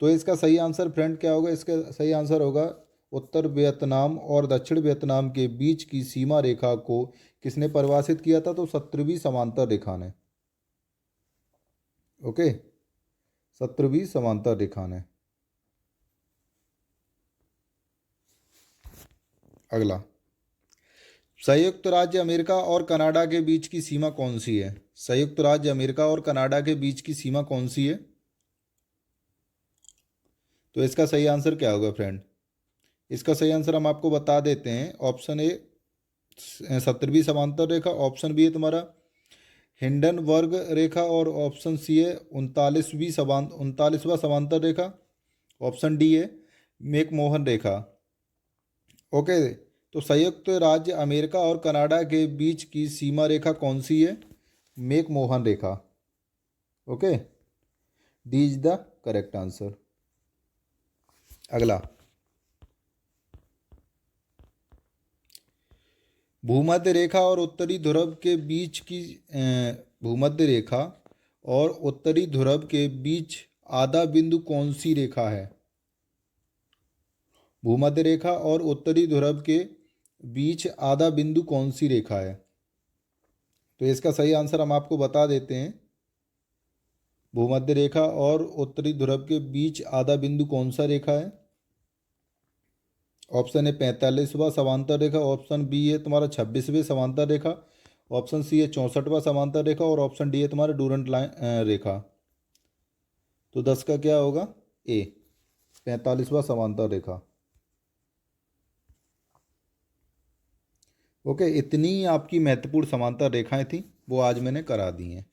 तो इसका सही आंसर फ्रेंड क्या होगा? इसका सही आंसर होगा उत्तर वियतनाम और दक्षिण वियतनाम के बीच की सीमा रेखा को किसने परिभाषित किया था? तो 17वीं समांतर रेखा ने। ओके, 17वीं समांतर रेखा ने। अगला, संयुक्त राज्य अमेरिका और कनाडा के बीच की सीमा कौन सी है? संयुक्त राज्य अमेरिका और कनाडा के बीच की सीमा कौन सी है? तो इसका सही आंसर क्या होगा फ्रेंड? इसका सही आंसर हम आपको बता देते हैं, ऑप्शन ए 17वीं समांतर रेखा, ऑप्शन बी है तुम्हारा हिंडनबर्ग रेखा और ऑप्शन सी है 39वां समांतर रेखा, ऑप्शन डी है मैकमोहन रेखा। ओके, तो संयुक्त राज्य अमेरिका और कनाडा के बीच की सीमा रेखा कौन सी है? McMahon Rekha. Okay, D is the correct answer. अगला, भूमध्य रेखा और उत्तरी ध्रुव के बीच की भूमध्य रेखा और उत्तरी ध्रुव के बीच आधा बिंदु कौन सी रेखा है? भूमध्य रेखा और उत्तरी ध्रुव के बीच आधा बिंदु कौन सी रेखा है? तो इसका सही आंसर हम आपको बता देते हैं। भूमध्य रेखा और उत्तरी ध्रुव के बीच आधा बिंदु कौन सा रेखा है? ऑप्शन ए 45वां समांतर रेखा, ऑप्शन बी है तुम्हारा 26वें समांतर रेखा, ऑप्शन सी है 64वां समांतर रेखा और ऑप्शन डी है तुम्हारा डूरंट लाइन रेखा। तो 10 का क्या होगा? ए 45वां समांतर रेखा। ओके, इतनी आपकी महत्वपूर्ण समांतर रेखाएं थी, वो आज मैंने करा दी हैं।